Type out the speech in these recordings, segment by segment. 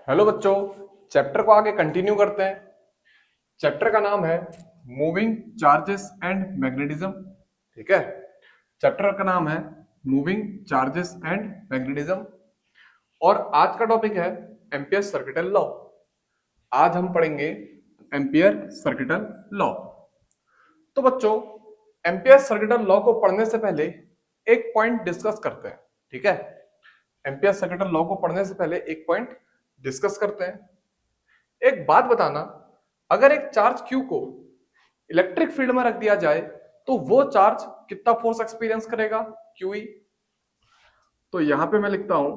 Hello बच्चों, chapter को आगे कंटिन्यू करते हैं। चैप्टर का नाम है मूविंग चार्जेस एंड मैग्नेटिज्म। ठीक है, चैप्टर का नाम है मूविंग चार्जेस एंड मैग्नेटिज्म और आज का टॉपिक है एम्पियर सर्किटल लॉ। आज हम पढ़ेंगे एम्पियर सर्किटल लॉ। तो बच्चों, एम्पियर सर्किटल लॉ को पढ़ने से पहले एक पॉइंट डिस्कस करते हैं। ठीक है, एम्पियर सर्किटल लॉ को पढ़ने से पहले एक पॉइंट डिस्कस करते हैं। एक बात बताना, अगर एक चार्ज Q को इलेक्ट्रिक फील्ड में रख दिया जाए तो वो चार्ज कितना फोर्स एक्सपीरियंस करेगा? QE। तो यहां पे मैं लिखता हूं,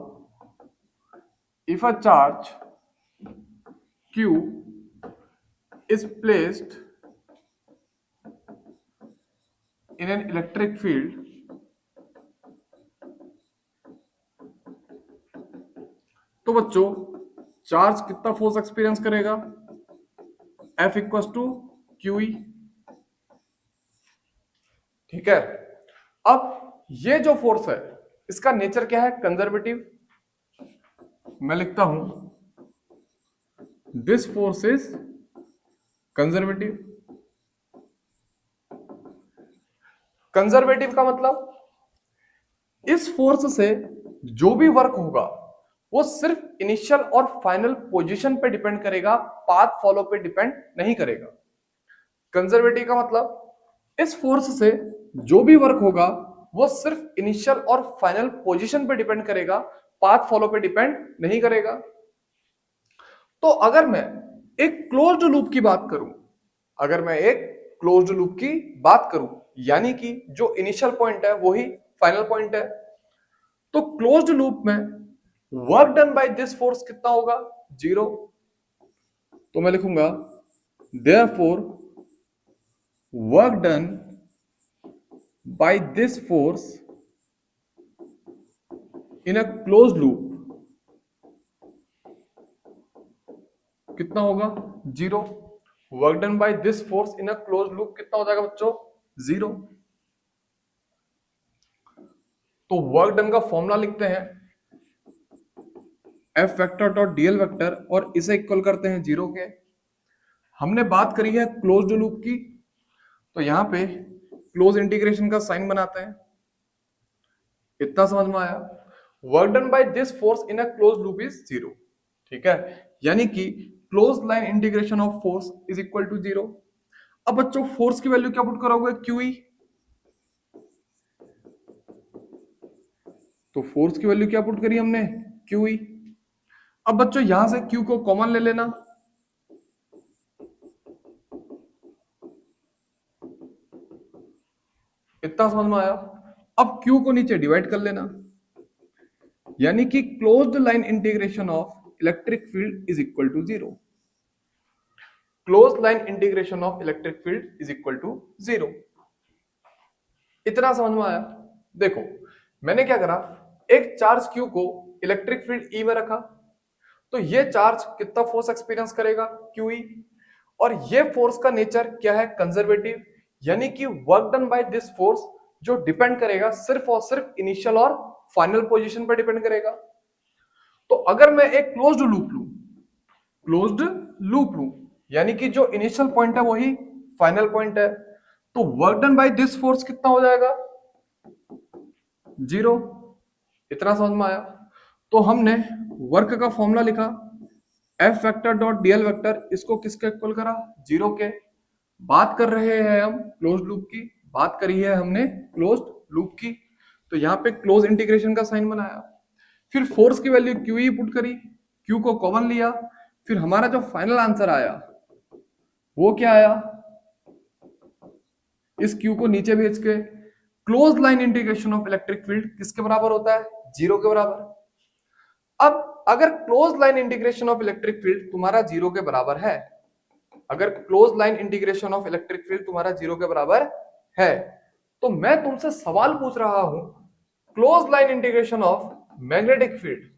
if a charge Q is placed in an electric field, तो बच्चों चार्ज कितना फोर्स एक्सपीरियंस करेगा? F equal to QE। ठीक है, अब ये जो फोर्स है इसका नेचर क्या है? कंजर्वेटिव। मैं लिखता हूं this force is conservative. Conservative का मतलब इस फोर्स से जो भी वर्क होगा वो सिर्फ इनिशियल और फाइनल पोजीशन पे डिपेंड करेगा, पाथ फॉलो पे डिपेंड नहीं करेगा। कंजर्वेटिव का मतलब इस फोर्स से जो भी वर्क होगा वो सिर्फ इनिशियल और फाइनल पोजीशन पे डिपेंड करेगा, पाथ फॉलो पे डिपेंड नहीं करेगा। तो अगर मैं एक क्लोज्ड लूप की बात करूं, अगर मैं एक क्लोज्ड लूप की बात करूं, यानी कि जो इनिशियल पॉइंट है वही फाइनल पॉइंट है, तो क्लोज्ड लूप में work done by this force कितना होगा? 0। तो मैं लिखूंगा therefore work done by this force in a closed loop कितना होगा? 0। Work done by this force in a closed loop कितना हो जाएगा बच्चों? 0। तो वर्क डन का फॉर्मूला लिखते हैं F vector dot dl vector और इसे इक्वल करते हैं 0 के। हमने बात करी है क्लोज्ड लूप की, तो यहां पे क्लोज इंटीग्रेशन का साइन बनाते हैं। इतना समझ में आया? Work done by this force in a close loop is 0। ठीक है, यानी कि close line integration of force is equal to 0। अब बच्चों फोर्स की वैल्यू क्या पुट करोगे? QE। तो फोर्स की वैल्यू क्या पुट करी हमने? QE। अब बच्चों यहां से Q को कॉमन ले लेना, इतना समझ में आया? अब Q को नीचे डिवाइड कर लेना, यानी कि closed line integration of electric field is equal to 0। Closed line integration of electric field is equal to 0। इतना समझ में आया? देखो मैंने क्या करा, एक चार्ज Q को इलेक्ट्रिक फील्ड E में रखा, तो ये चार्ज कितना फोर्स एक्सपीरियंस करेगा? QE। और ये फोर्स का नेचर क्या है? कंजर्वेटिव, यानी कि work done by this force जो डिपेंड करेगा सिर्फ और सिर्फ इनिशियल और फाइनल पोजीशन पर डिपेंड करेगा। तो अगर मैं एक क्लोज्ड लूप लूं, यानी कि जो इनिशियल पॉइंट है वही फाइनल पॉइंट है, तो work done by this force कितना हो जाएगा? 0। इतना समझ में आया? तो हमने वर्क का फॉर्मूला लिखा F vector dot dl vector, इसको किसके इक्वल करा? 0 के। बात कर रहे हैं हम क्लोज्ड लूप की, बात करी है हमने क्लोज्ड लूप की, तो यहां पे क्लोज इंटीग्रेशन का साइन बनाया, फिर फोर्स की वैल्यू QE पुट करी, Q को कॉमन लिया, फिर हमारा जो फाइनल आंसर आया वो क्या आया? इस Q को नीचे भेज के close line integration of electric field किसके बराबर होता है? 0 के बराबर। अब अगर close line integration of electric field तुम्हारा 0 के बराबर है, अगर close line integration of electric field तुम्हारा 0 के बराबर है, तो मैं तुमसे सवाल पूछ रहा हूं, close line integration of magnetic field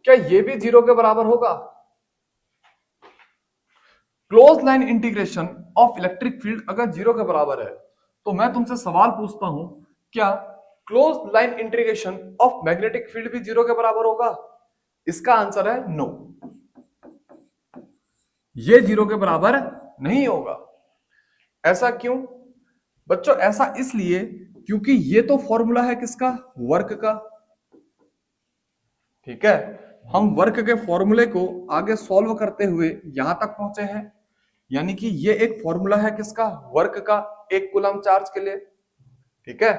क्या ये भी 0 के बराबर होगा? Close line integration of electric field अगर 0 के बराबर है, तो मैं तुमसे सवाल पूछता हूं, क्या close line integration of magnetic field भी 0 के बराबर होगा? इसका आंसर है नो। ये 0 के बराबर नहीं होगा। ऐसा क्यों बच्चों? ऐसा इसलिए क्योंकि ये तो फॉर्मूला है किसका? वर्क का। ठीक है, हम वर्क के फॉर्मूले को आगे सॉल्व करते हुए यहां तक पहुंचे हैं, यानी कि ये एक फॉर्मूला है किसका? वर्क का, 1 कूलम चार्ज के लिए। ठीक है,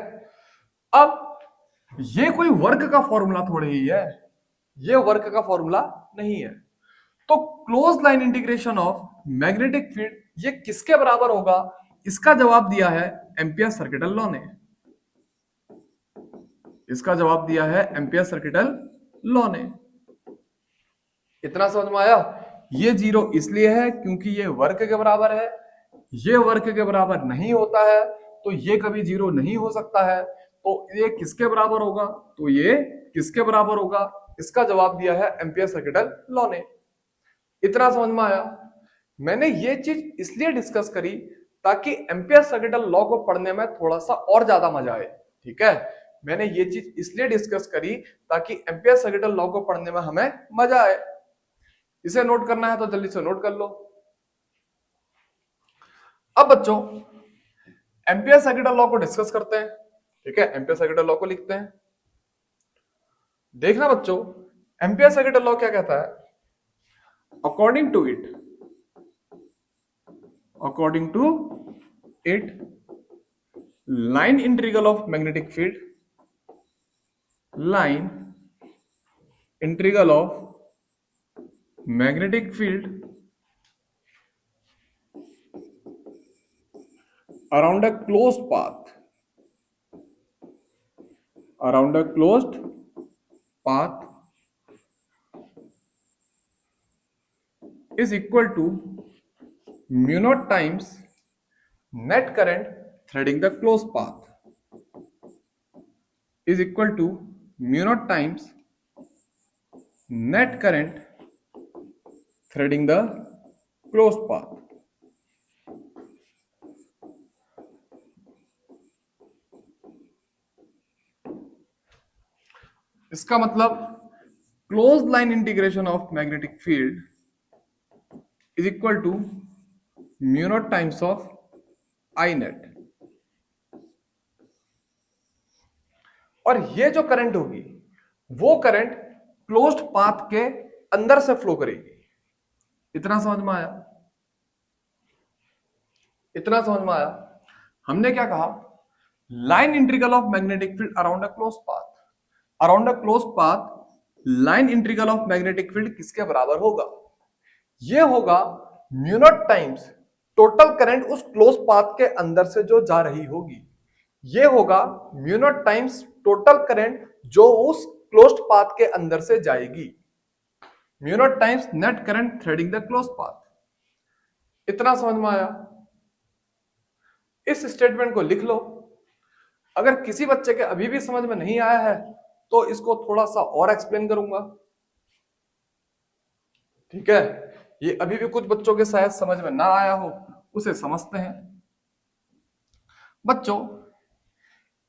अब ये कोई वर्क का फॉर्मूला थोड़ी ही है, ये वर्क का फॉर्मूला नहीं है। तो close line integration of magnetic field ये किसके बराबर होगा? इसका जवाब दिया है एम्पियर सर्किटल लॉ ने। इसका जवाब दिया है एम्पियर सर्किटल लॉ ने। इतना समझ में आया? ये 0 इसलिए है क्योंकि ये वर्क के बराबर है, ये वर्क के बराबर नहीं होता है तो ये कभी 0 नहीं हो सकता है। तो ये किसके बराबर होगा? तो ये किसके बराबर होगा? इसका जवाब दिया है एम्पियर सर्किटल लॉ ने। इतना समझ में आया? मैंने ये चीज इसलिए डिस्कस करी ताकि एम्पियर सर्किटल लॉ को पढ़ने में थोड़ा सा और ज्यादा मजा आए। ठीक है, मैंने ये चीज इसलिए डिस्कस करी ताकि एम्पियर सर्किटल लॉ को पढ़ने में हमें मजा आए। इसे नोट करना है तो जल्दी से नोट कर लो। अब बच्चों एम्पियर सर्किटल लॉ को डिस्कस करते हैं। ठीक है, एम्पियर सर्किटल लॉ को लिखते हैं। देखना बच्चों, एम्पियर सर्किटल लॉ क्या कहता है? According to it line integral of magnetic field around a closed path is equal to mu naught times net current threading the closed path is equal to mu naught times net current threading the closed path। इसका मतलब close line integration of magnetic field is equal to mu naught times of I net. और ये जो current होगी वो current closed path के अंदर से फ्लो करेगी। इतना समझ में आया? इतना समझ में आया? हमने क्या कहा? Line integral of magnetic field around a closed path. Around a closed path line integral of magnetic field किसके बराबर होगा? ये होगा mu naught times total current उस क्लोज पाथ के अंदर से जो जा रही होगी। ये होगा mu naught times total current जो उस क्लोज्ड पाथ के अंदर से जाएगी। Mu naught times net current threading the closed path. इतना समझ में आया? इस स्टेटमेंट को लिख लो। अगर किसी बच्चे के अभी भी समझ में नहीं आया है तो इसको थोड़ा सा और एक्सप्लेन करूंगा। ठीक है, ये अभी भी कुछ बच्चों के शायद समझ में ना आया हो, उसे समझते हैं। बच्चों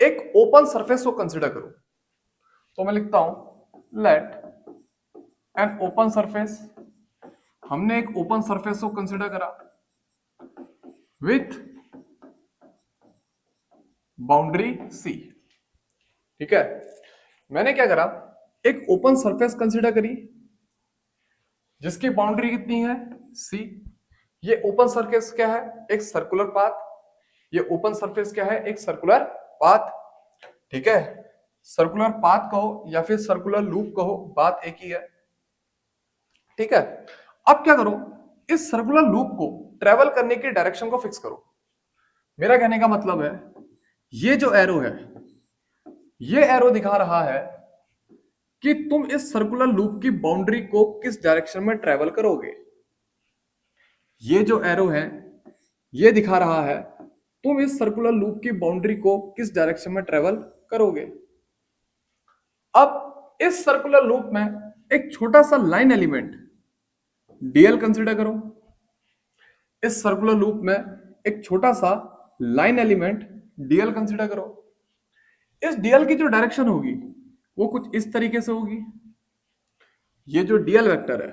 एक ओपन सरफेस को कंसीडर करो, तो मैं लिखता हूं लेट एन ओपन सरफेस। हमने एक ओपन सरफेस को कंसीडर करा विथ बाउंड्री सी। ठीक है, मैंने क्या करा? एक ओपन सरफेस कंसीडर करी जिसकी बाउंड्री कितनी है? सी। ये ओपन सरफेस क्या है? एक सर्कुलर पाथ। ये ओपन सरफेस क्या है? एक सर्कुलर पाथ। ठीक है, सर्कुलर पाथ कहो या फिर सर्कुलर लूप कहो, बात एक ही है। ठीक है, अब क्या करो? इस सर्कुलर लूप को ट्रेवल करने की डायरेक्शन को फिक्स करो। मेरा कहने का मतलब है ये जो एरो है, ये एरो दिखा रहा है कि तुम इस सर्कुलर लूप की बाउंड्री को किस डायरेक्शन में ट्रेवल करोगे। ये जो एरो है ये दिखा रहा है तुम इस सर्कुलर लूप की बाउंड्री को किस डायरेक्शन में ट्रेवल करोगे। अब इस सर्कुलर लूप में एक छोटा सा लाइन एलिमेंट डीएल कंसीडर करो। इस सर्कुलर लूप में एक छोटा सा लाइन एलिमेंट डीएल कंसीडर करो। इस डीएल की जो डायरेक्शन होगी वो कुछ इस तरीके से होगी। ये जो डीएल वेक्टर है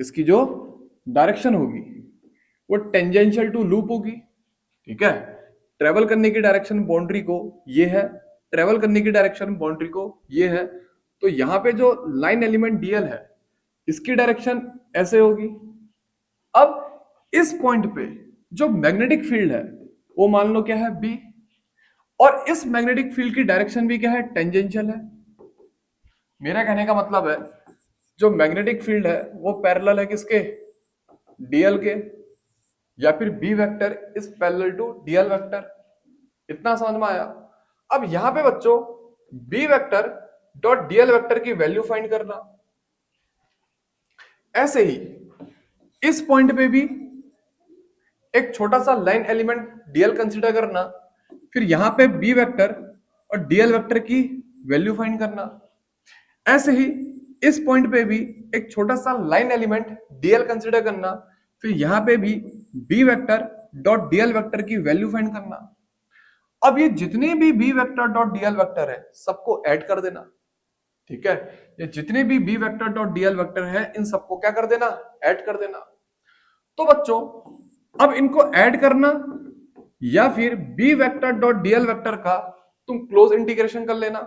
इसकी जो डायरेक्शन होगी वो टेंजेंशियल टू लूप होगी, ठीक है। ट्रेवल करने की डायरेक्शन बाउंड्री को ये है, ट्रेवल करने की डायरेक्शन बाउंड्री को ये है, तो यहां पे जो लाइन एलिमेंट डीएल है इसकी डायरेक्शन ऐसे होगी। अब इस पॉइंट पे जो मैग्नेटिक फील्ड है वो मान लो क्या है बी, और इस मैग्नेटिक फील्ड की डायरेक्शन भी क्या है टेंजेंशियल है। मेरा कहने का मतलब है जो मैग्नेटिक फील्ड है वो पैरेलल है किसके, डीएल के, या फिर B vector is parallel to dl vector. इतना समझ में आया। अब यहां पे बच्चों B vector dot dl vector की वैल्यू फाइंड करना। ऐसे ही इस पॉइंट पे भी एक छोटा सा लाइन एलिमेंट डीएल कंसीडर करना, फिर यहां पे बी वेक्टर और डीएल वेक्टर की वैल्यू फाइंड करना। ऐसे ही इस पॉइंट पे भी एक छोटा सा लाइन एलिमेंट डीएल कंसीडर करना, फिर यहां पे भी B vector dot dl vector की वैल्यू फाइंड करना। अब ये जितने भी B vector dot dl vector है सबको ऐड कर देना, ठीक है। ये जितने भी B vector dot dl vector है इन सबको क्या कर देना, ऐड कर देना। तो बच्चों अब इनको ऐड करना या फिर B vector dot dl vector का तुम क्लोज इंटीग्रेशन कर लेना।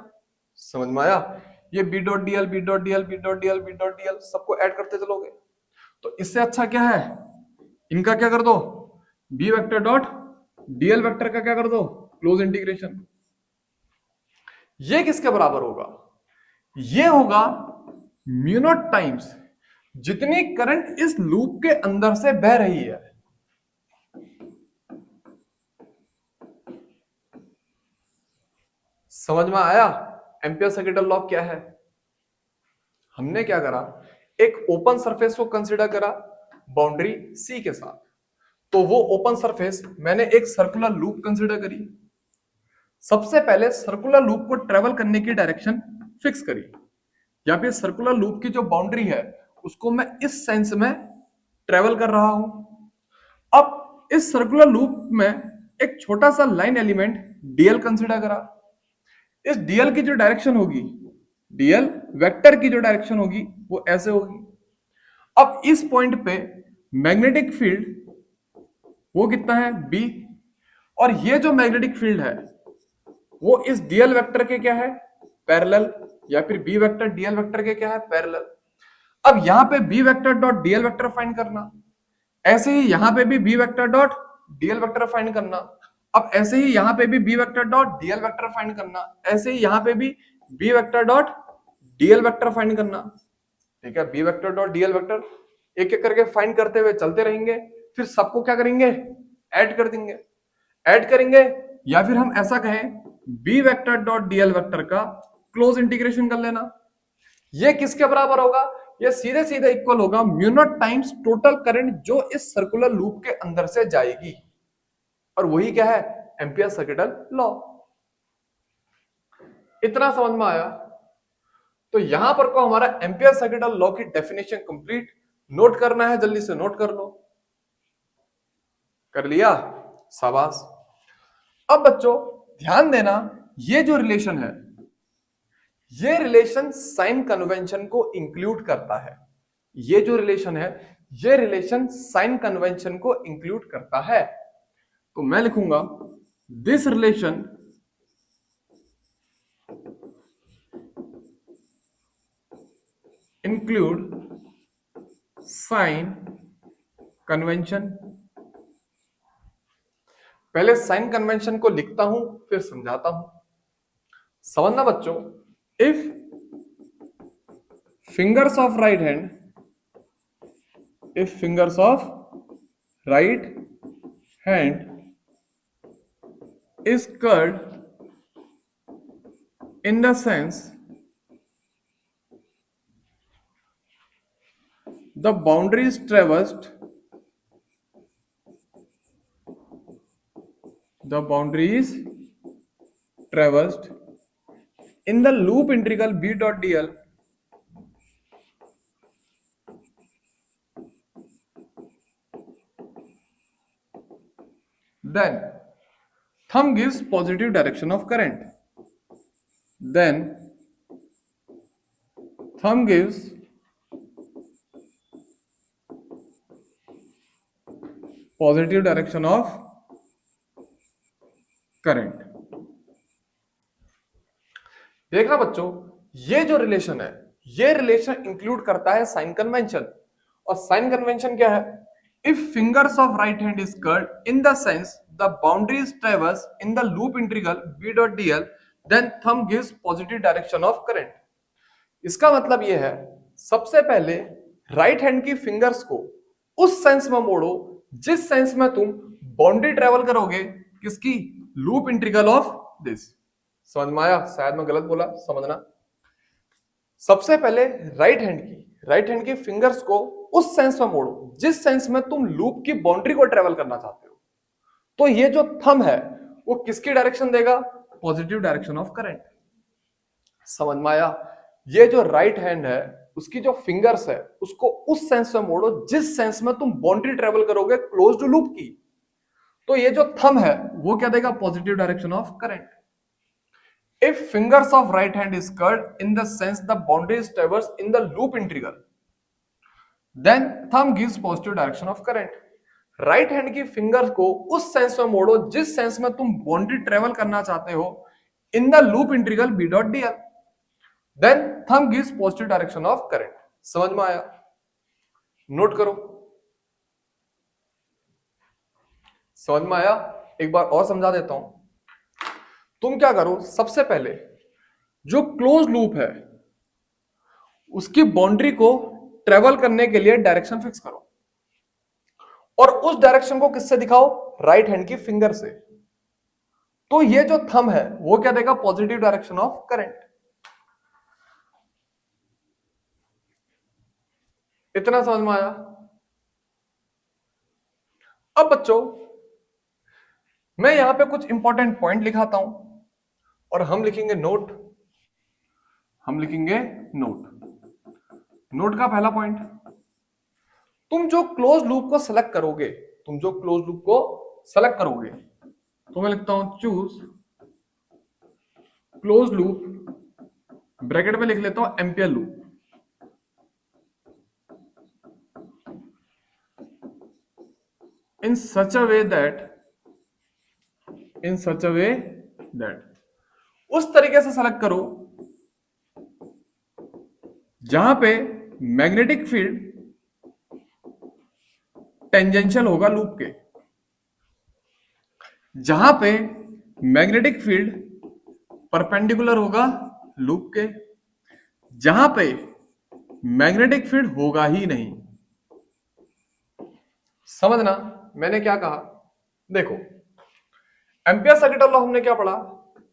समझ में आया। ये B dot dl B dot dl B dot dl B dot dl सबको ऐड करते चलोगे तो इससे अच्छा क्या है, इनका क्या कर दो, B vector dot dl vector का क्या कर दो, क्लोज इंटीग्रेशन। ये किसके बराबर होगा, ये होगा म्यू नॉट टाइम्स जितनी करंट इस लूप के अंदर से बह रही है। समझ में आया एम्पियर सर्किट लॉ क्या है। हमने क्या करा, एक ओपन सरफेस को कंसीडर करा बाउंड्री सी के साथ, तो वो ओपन सरफेस मैंने एक सर्कुलर लूप कंसीडर करी। सबसे पहले सर्कुलर लूप को ट्रेवल करने की डायरेक्शन फिक्स करी, या फिर सर्कुलर लूप की जो बाउंड्री है उसको मैं इस सेंस में ट्रेवल कर रहा हूं। अब इस सर्कुलर लूप में एक छोटा सा लाइन एलिमेंट डीएल कंसीडर करा। इस डीएल की जो डायरेक्शन होगी, डीएल वेक्टर की जो डायरेक्शन होगी वो ऐसे होगी। अब इस पॉइंट पे मैग्नेटिक फील्ड वो कितना है बी, और ये जो मैग्नेटिक फील्ड है वो इस डीएल वेक्टर के क्या है पैरेलल, या फिर बी वेक्टर डीएल वेक्टर के क्या है पैरेलल। अब यहां पे B vector dot dl vector find करना, ऐसे ही यहां पे भी B vector dot dl vector find करना। अब ऐसे ही यहां पे भी B vector dot dl vector find करना, ऐसे ही यहां पे भी B vector dot dl vector find करना, ठीक है। B vector dot dl vector एक एक करके फाइंड करते हुए चलते रहेंगे, फिर सबको क्या करेंगे, ऐड कर देंगे, ऐड करेंगे, या फिर हम ऐसा कहें B vector dot dl vector का क्लोज इंटीग्रेशन कर लेना। ये किसके बराबर होगा, ये सीधे सीधे इक्वल होगा mu naught times total current जो इस सर्कुलर लूप के अंदर से जाएगी, और वही क्या है एम्पियर सर्किटल लॉ। इतना समझ में आया। तो यहां पर को हमारा एम्पियर सर्किटल लॉ की डेफिनेशन कंप्लीट। नोट करना है जल्दी से नोट कर लो, कर लिया, शाबाश। अब बच्चों ध्यान देना, ये जो रिलेशन है ये रिलेशन साइन कन्वेंशन को इंक्लूड करता है। ये जो रिलेशन है ये रिलेशन साइन कन्वेंशन को इंक्लूड करता है। तो मैं लिखूंगा this relation include sign convention. पहले साइन कन्वेंशन को लिखता हूं फिर समझाता हूं, समझना बच्चों। If fingers of right hand, if fingers of right hand is curled in the sense the boundary is traversed, the boundary is traversed in the loop integral b dot dl then thumb gives positive direction of current, then thumb gives positive direction of current. देखना बच्चों, ये जो relation है, ये relation include करता है sign convention. और sign convention क्या है? If fingers of right hand is curled in the sense the boundary is traverse in the loop integral b dot dl, then thumb gives positive direction of current. इसका मतलब ये है, सबसे पहले right hand की fingers को उस sense में मोड़ो जिस सेंस में तुम बाउंड्री ट्रेवल करोगे, किसकी? Loop integral of this. समझ में आया? शायद मैं गलत बोला, समझना। सबसे पहले राइट हैंड की फिंगर्स को उस सेंस में मोड़ो जिस सेंस में तुम लूप की बाउंड्री को ट्रेवल करना चाहते हो। तो ये जो थंब है वो किसकी डायरेक्शन देगा? Positive direction of current. समझ में आया? ये जो राइट हैंड है उसकी जो फिंगर्स है उसको उस सेंस में मोड़ो जिस सेंस में तुम बाउंड्री ट्रेवल करोगे क्लोज टू लूप की। तो ये जो थंब है वो क्या देगा? Positive direction of current. If fingers of right hand is curled in the sense the boundary is traversed in the loop integral, then thumb gives positive direction of current. Right hand की finger को उस sense में मोड़ो जिस sense में तुम boundary travel करना चाहते हो in the loop integral b dot dl, then thumb gives positive direction of current. समझ में आया? नोट करो। समझ में आया? एक बार और समझा देता हूं। तुम क्या करो, सबसे पहले जो क्लोज लूप है उसकी बाउंड्री को ट्रेवल करने के लिए डायरेक्शन फिक्स करो और उस डायरेक्शन को किससे दिखाओ? राइट हैंड की फिंगर से। तो ये जो थंब है वो क्या देगा? Positive direction of current. इतना समझ में आया? अब बच्चों मैं यहां पे कुछ इंपॉर्टेंट पॉइंट लिखाता हूं और हम लिखेंगे नोट। नोट का पहला पॉइंट, तुम जो क्लोज लूप को सेलेक्ट करोगे, तो मैं लिखता हूं चूज क्लोज लूप, ब्रैकेट में लिख लेता हूं ampere loop. In such a way that उस तरीके से सेलेक्ट करो जहां पे मैग्नेटिक फील्ड टेंजेंशियल होगा लूप के, जहां पे मैग्नेटिक फील्ड परपेंडिकुलर होगा लूप के, जहां पे मैग्नेटिक फील्ड होगा ही नहीं। समझना मैंने क्या कहा? देखो, एम्पियर सर्किट लॉ हमने क्या पढ़ा?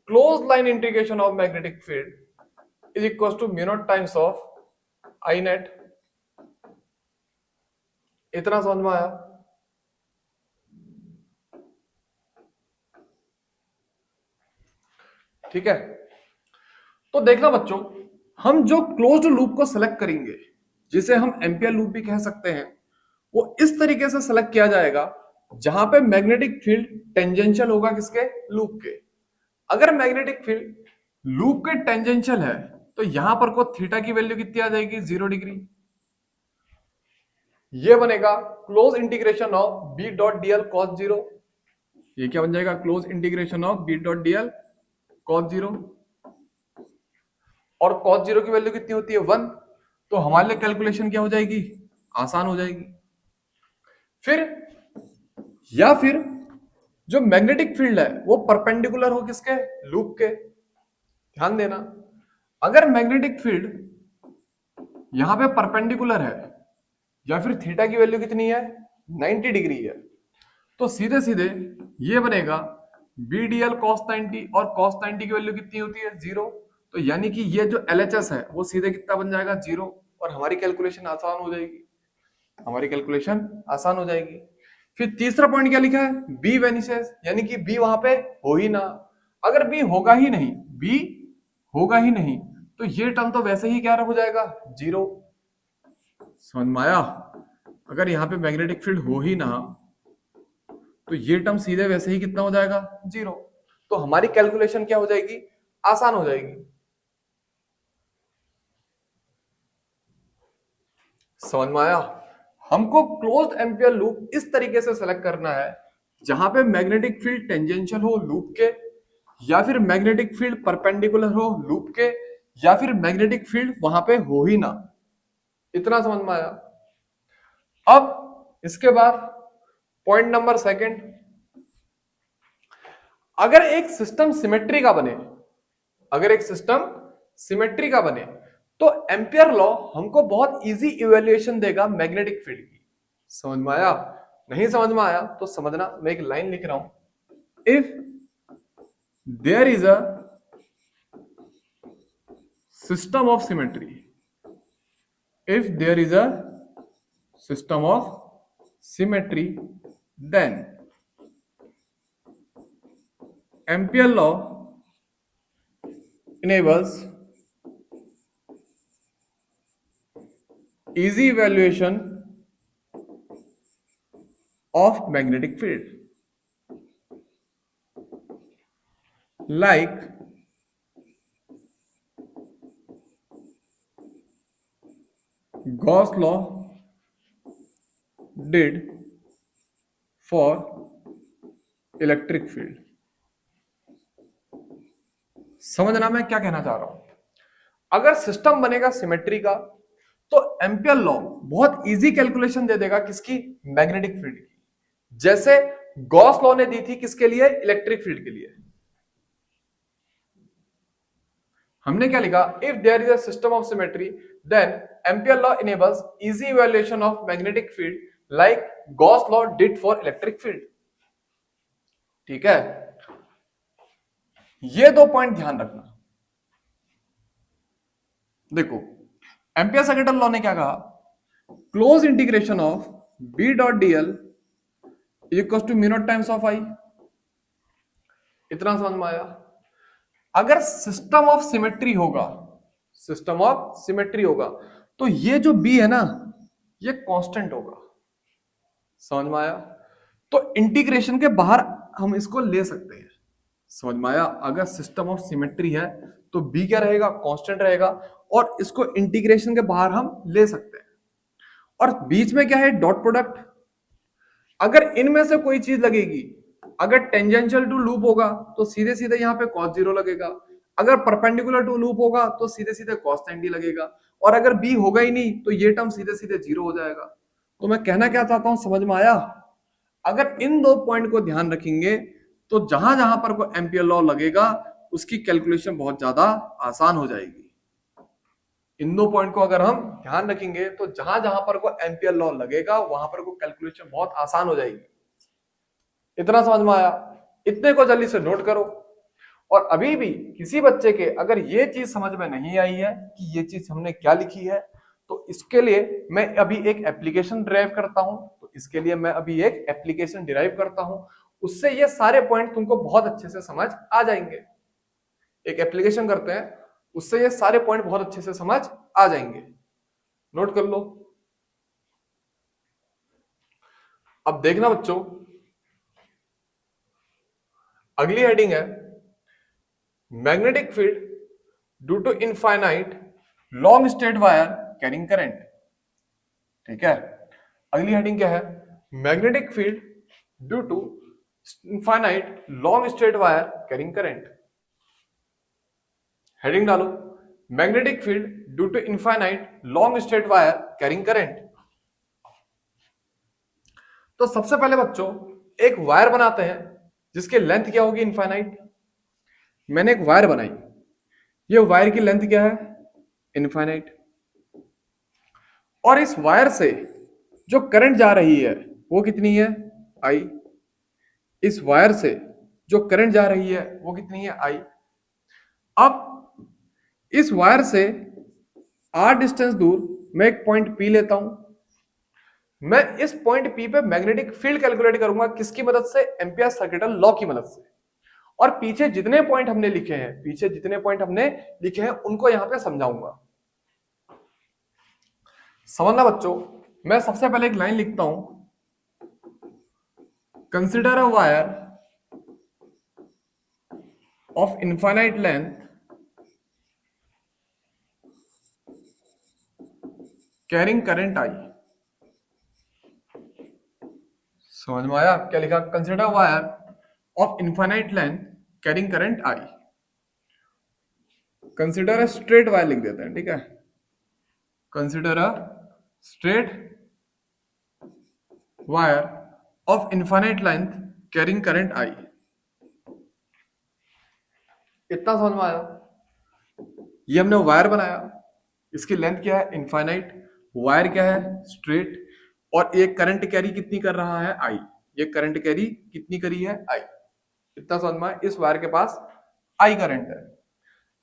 Close line integration of magnetic field is equal to mu naught times of I net. इतना समझ में आया? ठीक है, तो देखना बच्चों, हम जो क्लोज्ड लूप को सेलेक्ट करेंगे, जिसे हम एम्पियर लूप भी कह सकते हैं, वो इस तरीके से सेलेक्ट किया जाएगा जहां पे मैग्नेटिक फील्ड टेंजेंशियल होगा किसके? लूप के। अगर मैग्नेटिक फील्ड लूप के टेंजेंशियल है तो यहां पर को थीटा की वैल्यू कितनी आ जाएगी? 0 डिग्री। ये बनेगा close integration of b dot dl cos 0। ये क्या बन जाएगा? Close integration of b dot dl cos 0। और cos 0 की वैल्यू कितनी होती है? 1। तो हमारे लिए कैलकुलेशन क्या हो जाएगी? आसान हो जाएगी। फिर जो मैग्नेटिक फील्ड है वो परपेंडिकुलर हो किसके? लूप के। ध्यान देना, अगर मैग्नेटिक फील्ड यहां पे परपेंडिकुलर है या फिर थीटा की वैल्यू कितनी है? 90 डिग्री है, तो सीधे सीधे ये बनेगा बी डी एल कॉस 90, और कॉस 90 की वैल्यू कितनी होती है? 0। तो यानी कि ये जो LHS है वो सीधे कितना बन जाएगा? 0। और हमारी कैलकुलेशन आसान हो जाएगी। फिर तीसरा पॉइंट क्या लिखा है? बी वेनिसेस, यानी कि बी वहां पे हो ही ना। अगर बी होगा ही नहीं तो ये टर्म तो वैसे ही क्या हो जाएगा? 0। समझ में आया? अगर यहाँ पे मैग्नेटिक फील्ड हो ही ना तो ये टर्म सीधे वैसे ही कितना हो जाएगा? 0। तो हमारी कैलकुलेशन क्या हो जाएगी? आसान हो जाएगी। समझ में आया? हमको क्लोज्ड एम्पियर लूप इस तरीके से सेलेक्ट करना है जहां पे मैग्नेटिक फील्ड टेंजेंशियल हो लूप के, या फिर मैग्नेटिक फील्ड परपेंडिकुलर हो लूप के, या फिर मैग्नेटिक फील्ड वहां पे हो ही ना। इतना समझ में आया। अब इसके बाद पॉइंट नंबर सेकंड, अगर एक सिस्टम सिमेट्री का बने, अगर एक सिस्टम सिमेट्री का बने तो एम्पियर लॉ हमको बहुत इजी इवैल्यूएशन देगा मैग्नेटिक फील्ड की। समझ में आया? नहीं समझ में आया तो समझना, मैं एक लाइन लिख रहा हूं। If there is a system of symmetry, if there is a system of symmetry, then Ampere law enables easy evaluation of magnetic field, like Gauss law did for electric field। समझना मैं क्या कहना चाह रहा हूं। अगर सिस्टम बनेगा symmetry का तो एम्पियर लॉ बहुत इजी कैलकुलेशन दे देगा किसकी? मैग्नेटिक फील्ड की, जैसे गॉस लॉ ने दी थी किसके लिए? इलेक्ट्रिक फील्ड के लिए। हमने क्या लिखा? If there is a system of symmetry then Ampere law enables easy evaluation of magnetic field like Gauss law did for electric field. ठीक है, ये दो पॉइंट ध्यान रखना। देखो, एम्पियर सेकेंड लॉ ने क्या कहा? Close integration of B dot dl is equal to mu naught times of I. इतना समझ में आया? अगर सिस्टम ऑफ सिमेट्री होगा, सिस्टम ऑफ सिमेट्री होगा तो ये जो बी है ना, ये कांस्टेंट होगा। समझ में आया? तो इंटीग्रेशन के बाहर हम इसको ले सकते हैं। समझ में आया? अगर सिस्टम ऑफ सिमेट्री है तो बी क्या रहेगा? कांस्टेंट रहेगा, और इसको इंटीग्रेशन के बाहर हम ले सकते हैं। और बीच में क्या है? Dot product. अगर इनमें से कोई चीज लगेगी, अगर टेंजेंशियल टू लूप होगा तो सीधे सीधे यहाँ पे cos 0 लगेगा, अगर परपेंडिकुलर टू लूप होगा तो सीधे सीधे cos 90 लगेगा, और अगर बी होगा ही नहीं तो ये टर्म सीधे सीधे 0 हो जाएगा। तो मैं कहना क्या चाहता हूं, समझ में आया? अगर इन दो पॉइंट को ध्यान रखेंगे तो जहां जहां पर कोई एम्पियर लॉ लगेगा उसकी कैलकुलेशन बहुत ज्यादा आसान हो जाएगी। इन दो पॉइंट को अगर हम ध्यान रखेंगे तो जहां जहां पर कोई एम्पियर लॉ लगेगा वहां पर कोई कैलकुलेशन बहुत आसान हो जाएगी। इतना समझ में आया? इतने को जल्दी से नोट करो। और अभी भी किसी बच्चे के अगर ये चीज समझ में नहीं आई है कि ये चीज हमने क्या लिखी है, तो इसके लिए मैं अभी एक एप्लीकेशन डिराइव करता हूं। तो इसके लिए मैं अभी एक एप्लीकेशन डिराइव करता हूं, उससे ये सारे पॉइंट तुमको बहुत अच्छे से समझ आ जाएंगे। एक एप्लीकेशन करते हैं, उससे ये सारे पॉइंट बहुत अच्छे से समझ आ जाएंगे। नोट कर लो। अब देखना बच्चों, अगली हेडिंग है magnetic field due to infinite long straight wire carrying current. ठीक है, अगली हेडिंग क्या है? Magnetic field due to infinite long straight wire carrying current. Heading डालो, magnetic field due to infinite long straight wire carrying current. तो सबसे पहले बच्चों एक वायर बनाते हैं जिसकी लेंथ क्या होगी? इनफाइनाइट। मैंने एक वायर बनाई, ये वायर की लेंथ क्या है? इनफाइनाइट। और इस वायर से जो करंट जा रही है वो कितनी है? आई। इस वायर से जो करंट जा रही है वो कितनी है? आई। अब इस वायर से आर डिस्टेंस दूर मैं एक पॉइंट पी लेता हूं। मैं इस पॉइंट पी पे मैग्नेटिक फील्ड कैलकुलेट करूंगा किसकी मदद से? एम्पियर सर्किटल लॉ की मदद से। और पीछे जितने पॉइंट हमने लिखे हैं, पीछे जितने पॉइंट हमने लिखे हैं उनको यहां पे समझाऊंगा। समझना बच्चों, मैं सबसे पहले एक लाइन लिखता हूं, consider a wire of infinite length carrying current I. समझ में आया क्या लिखा? Consider wire of infinite length carrying current I. Consider a straight wire लिख देते हैं, ठीक है। Consider a straight wire of infinite length carrying current I. इतना समझ में आया? ये हमने वायर बनाया, इसकी लेंथ क्या है? इनफाइनाइट। वायर क्या है? स्ट्रेट। और एक करंट कैरी कितनी कर रहा है? आई। ये करंट कैरी कितनी करी है? आई। इतना समझ में आया? इस वायर के पास आई करंट है।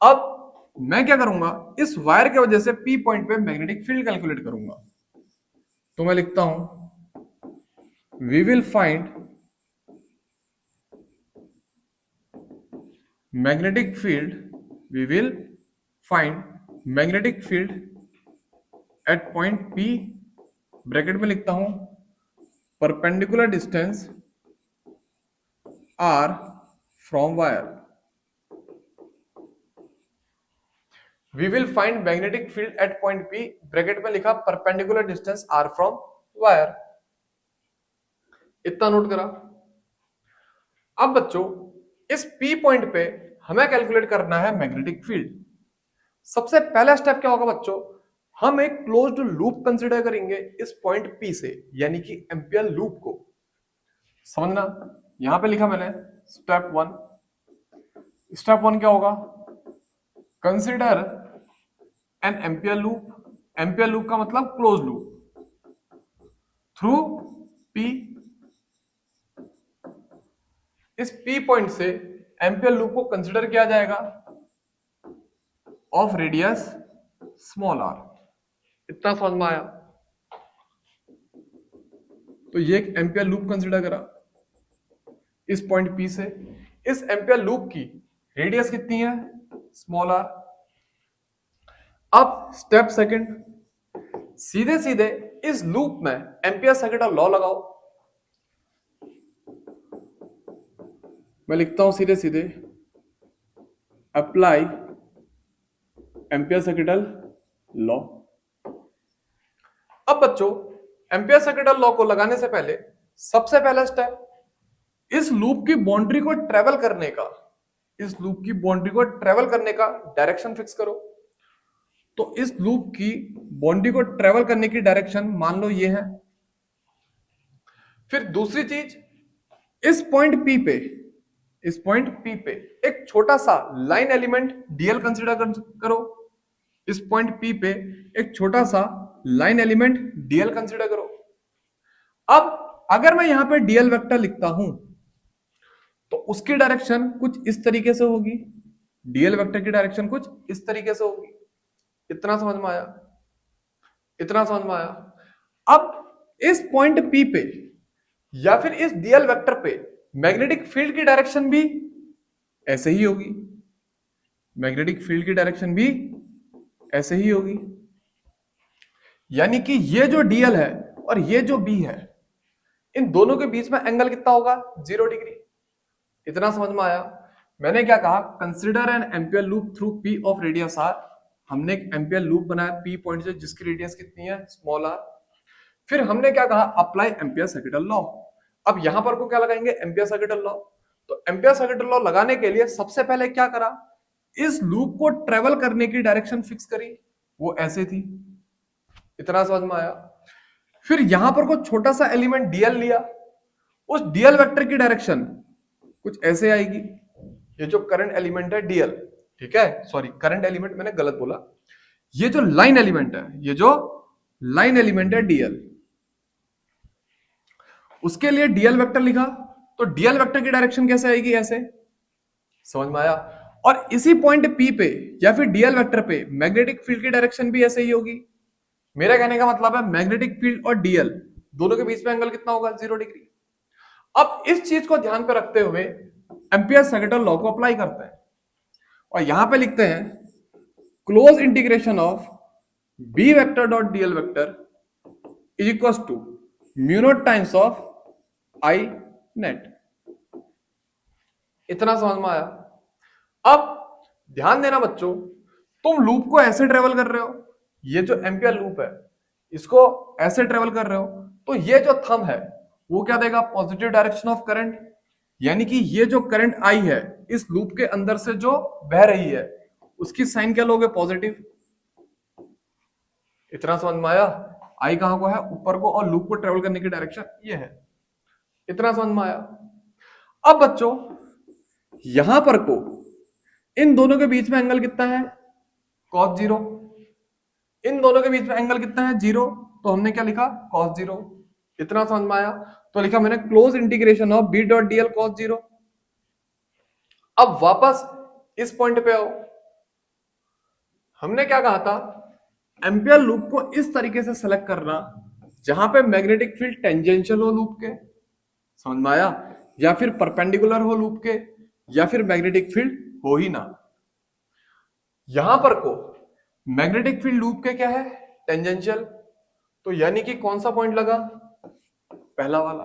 अब मैं क्या करूंगा, इस वायर की वजह से पी पॉइंट पे मैग्नेटिक फील्ड कैलकुलेट करूंगा। तो मैं लिखता हूं we will find magnetic field, we will find magnetic field at point P, bracket में लिखता हूं perpendicular distance r from wire. We will find magnetic field at point P, bracket में लिखा perpendicular distance r from wire. इतना note करा। अब बच्चों इस पी पॉइंट पे हमें कैलकुलेट करना है मैग्नेटिक फील्ड। सबसे पहला स्टेप क्या होगा बच्चों, हम एक क्लोज्ड लूप कंसीडर करेंगे इस पॉइंट पी से, यानी कि एम्पियर लूप को। समझना, यहां पे लिखा मैंने स्टेप वन। स्टेप वन क्या होगा? Consider an Ampere loop. Ampere loop का मतलब क्लोज लूप थ्रू पी। इस पी पॉइंट से एम्पियर लूप को कंसीडर किया जाएगा ऑफ रेडियस स्मॉल आर। इतना समझ में आया? तो ये एक एम्पियर लूप कंसीडर करा इस पॉइंट पी से। इस एम्पियर लूप की रेडियस कितनी है? Small r. अब स्टेप सेकंड, सीधे सीधे इस लूप में एम्पियर सर्किट लॉ लगाओ। मैं लिखता हूं सीधे सीधे अप्लाई एम्पियर सर्किट लॉ। अब बच्चों एम्पियर सर्किट लॉ को लगाने से पहले सबसे पहला स्टेप, इस लूप की बाउंड्री को ट्रेवल करने का, इस लूप की बाउंड्री को ट्रेवल करने का डायरेक्शन फिक्स करो। तो इस लूप की बाउंड्री को ट्रेवल करने की डायरेक्शन मान लो ये है। फिर दूसरी चीज, इस पॉइंट पी पे, इस पॉइंट पी पे एक छोटा सा लाइन एलिमेंट डीएल कंसीडर करो। इस पॉइंट पी पे एक छोटा सा लाइन एलिमेंट डीएल कंसीडर करो। अब अगर मैं यहां पे डीएल वेक्टर लिखता हूं तो उसकी डायरेक्शन कुछ इस तरीके से होगी। डीएल वेक्टर की डायरेक्शन कुछ इस तरीके से होगी। इतना समझ में आया? इतना समझ में आया? अब इस पॉइंट पी पे या फिर इस डीएल वेक्टर पे मैग्नेटिक फील्ड की डायरेक्शन भी ऐसे ही होगी। मैग्नेटिक फील्ड की डायरेक्शन भी ऐसे ही होगी। यानी कि ये जो डीएल है और ये जो बी है, इन दोनों के बीच में एंगल कितना होगा? 0 डिग्री। इतना समझ में आया? मैंने क्या कहा? Consider an Ampere loop through P of radius r. हमने एक एम्पियर लूप बनाया पी पॉइंट से जिसकी रेडियस कितनी है? Small are. फिर हमने क्या कहा? Apply Ampere circuit law. अब यहां पर को क्या लगाएंगे? Ampere circuit law. तो एम्पियर सर्किट लॉ लगाने के लिए सबसे पहले क्या करा? इस लूप को ट्रेवल करने की डायरेक्शन फिक्स करी, वो ऐसे थी। इतना समझ में आया? फिर यहां पर को छोटा सा एलिमेंट डीएल लिया, उस डीएल वेक्टर की डायरेक्शन कुछ ऐसे आएगी। ये जो करंट एलिमेंट है डीएल, ठीक है, सॉरी करंट एलिमेंट मैंने गलत बोला, ये जो लाइन एलिमेंट है, ये जो लाइन एलिमेंट है डीएल, उसके लिए डीएल वेक्टर लिखा। तो डीएल वेक्टर की डायरेक्शन कैसे आएगी? ऐसे। समझ में आया? और इसी पॉइंट पी पे या फिर डीएल वेक्टर पे मैग्नेटिक फील्ड की डायरेक्शन भी ऐसे ही होगी। मेरा कहने का मतलब है मैग्नेटिक फील्ड और डीएल दोनों के बीच में एंगल कितना होगा? 0 डिग्री। अब इस चीज को ध्यान पे रखते हुए एम्पियर सर्किट लॉ को अप्लाई करते हैं और यहां पे लिखते हैं close integration of B vector dot dl vector is equal to mu naught times of I net. इतना समझ में आया? अब ध्यान देना बच्चों, तुम लूप को ऐसे ट्रेवल कर रहे हो, ये जो एम्पियर लूप है इसको ऐसे ट्रेवल कर रहे हो, तो ये जो थंब है वो क्या देगा, पॉजिटिव डायरेक्शन ऑफ करंट। यानी कि ये जो करंट आई है इस लूप के अंदर से जो बह रही है उसकी साइन क्या लोगे, पॉजिटिव। इतना समझ में आया, आई कहां को है, ऊपर को, और लूप को ट्रेवल करने की डायरेक्शन ये है। इतना समझ में आया। अब बच्चों यहां पर को इन दोनों के बीच में एंगल कितना है, cos 0। इन दोनों के बीच में एंगल कितना है, 0। तो हमने क्या लिखा, cos 0। इतना समझ में आया। तो लिखा मैंने close integration of b dot DL cos 0। अब वापस इस पॉइंट पे आओ। हमने क्या कहा था, एम्पियर लूप को इस तरीके से सेलेक्ट करना जहां पे मैग्नेटिक फील्ड टेंजेंशियल हो लूप के, समझ में आया, या फिर परपेंडिकुलर हो लूप के, या फिर मैग्नेटिक फील्ड हो ही ना। यहां पर को मैग्नेटिक फील्ड लूप के क्या है, टेंजेंशियल। तो यानी कि कौन सा पॉइंट लगा, पहला वाला।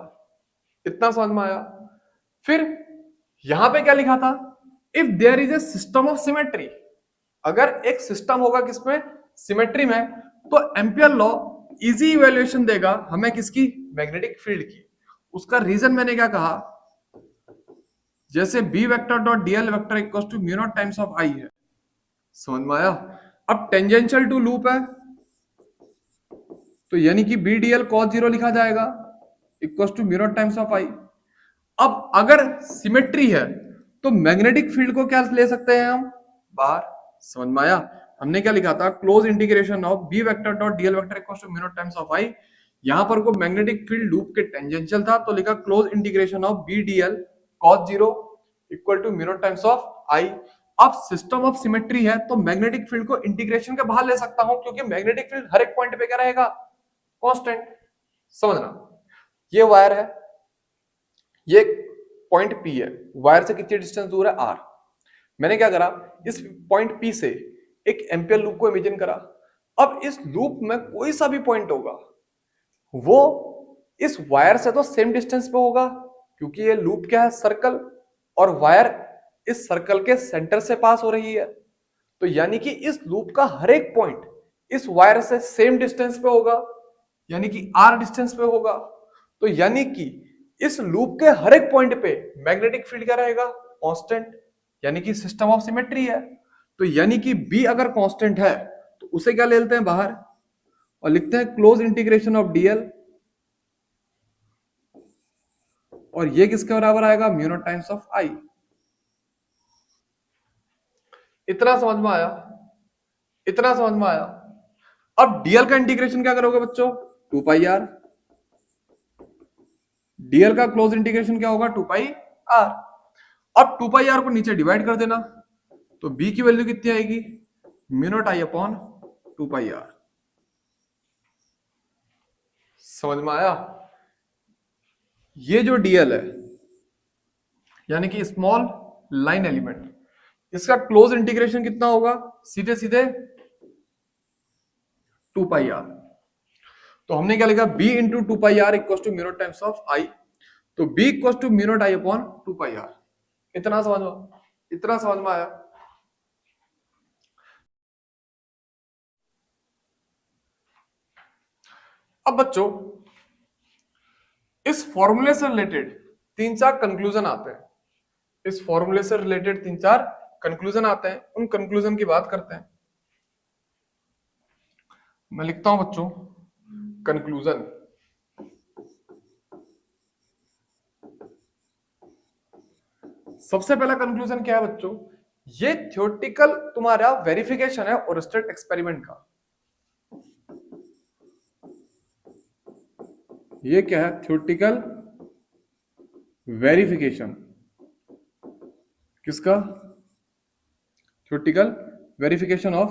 इतना समझ में आया। फिर यहां पे क्या लिखा था, if there is a system of symmetry, अगर एक सिस्टम होगा किसमें, सिमेट्री में, तो एम्पियर लॉ इजी इवैल्यूएशन देगा हमें किसकी, मैग्नेटिक फील्ड की। उसका रीजन मैंने क्या कहा, जैसे B vector dot dl vector equals to mu naught times of I है, समझ में आया। अब टेंजेंशियल टू लूप है तो यानी कि बी डीएल cos 0 लिखा जाएगा equals to mu naught times of I. अब अगर सिमेट्री है तो मैग्नेटिक फील्ड को क्या ले सकते हैं हम, बाहर, समझ में आया। हमने क्या लिखा था, close integration of B vector dot dl vector equals to mu naught times of I. यहां पर को मैग्नेटिक फील्ड लूप के टेंजेंशियल था तो लिखा close integration of B dl cos 0 equal to mu naught times of I. अब system of symmetry है तो मैग्नेटिक फील्ड को इंटीग्रेशन के बाहर ले सकता हूं क्योंकि मैग्नेटिक फील्ड हर एक पॉइंट पे क्या रहेगा, कांस्टेंट। समझना, ये वायर है, ये पॉइंट P है, वायर से कितनी डिस्टेंस दूर है, R। मैंने क्या करा, इस पॉइंट P से एक एम्पियर लूप को इमेजिन करा। अब इस लूप में कोई सा भी पॉइंट होगा वो इस वायर से तो सेम डिस्टेंस पे होगा क्योंकि ये लूप क्या है, सर्कल, और वायर इस सर्कल के सेंटर से पास हो रही है। तो यानी कि इस लूप का हर एक पॉइंट इस वायर से सेम डिस्टेंस पे होगा, यानी कि R डिस्टेंस पे होगा। तो यानी कि इस लूप के हर एक पॉइंट पे मैग्नेटिक फील्ड क्या रहेगा, कांस्टेंट, यानी कि सिस्टम ऑफ सिमेट्री है। तो यानी कि B अगर कांस्टेंट है तो उसे क्या ले लेते हैं बाहर और लिखते हैं क्लोज इंटीग्रेशन ऑफ डीएल, और ये किसके बराबर आएगा, mu naught times of I. इतना समझ में आया, इतना समझ में आया। अब डीएल का इंटीग्रेशन क्या करोगे बच्चों, 2 पाई आर। डीएल का क्लोज इंटीग्रेशन क्या होगा, 2 पाई आर। अब 2 पाई आर को नीचे डिवाइड कर देना तो बी की वैल्यू कितनी आएगी, mu naught I upon 2 pi r. समझ में आया। ये जो डीएल है यानी कि स्मॉल लाइन एलिमेंट, इसका क्लोज इंटीग्रेशन कितना होगा, सीधे सीधे 2 पाई आर। तो हमने क्या लिखा, b into 2 pi R equal to mu naught times of I. तो b equal to mu naught I upon 2 pi are. इतना समझ में आया। अब बच्चों इस फॉर्मूले से रिलेटेड 3-4 कंक्लूजन आते हैं, इस फॉर्मूले से रिलेटेड 3-4 कंक्लूजन आते हैं, उन कंक्लूजन की बात करते हैं। मैं लिखता हूं बच्चों कंक्लूजन। सबसे पहला कंक्लूजन क्या है बच्चों, ये थ्योरेटिकल तुम्हारा वेरिफिकेशन है ओरस्टेड एक्सपेरिमेंट का। ये क्या है, थ्योरेटिकल वेरिफिकेशन, किसका, theoretical verification of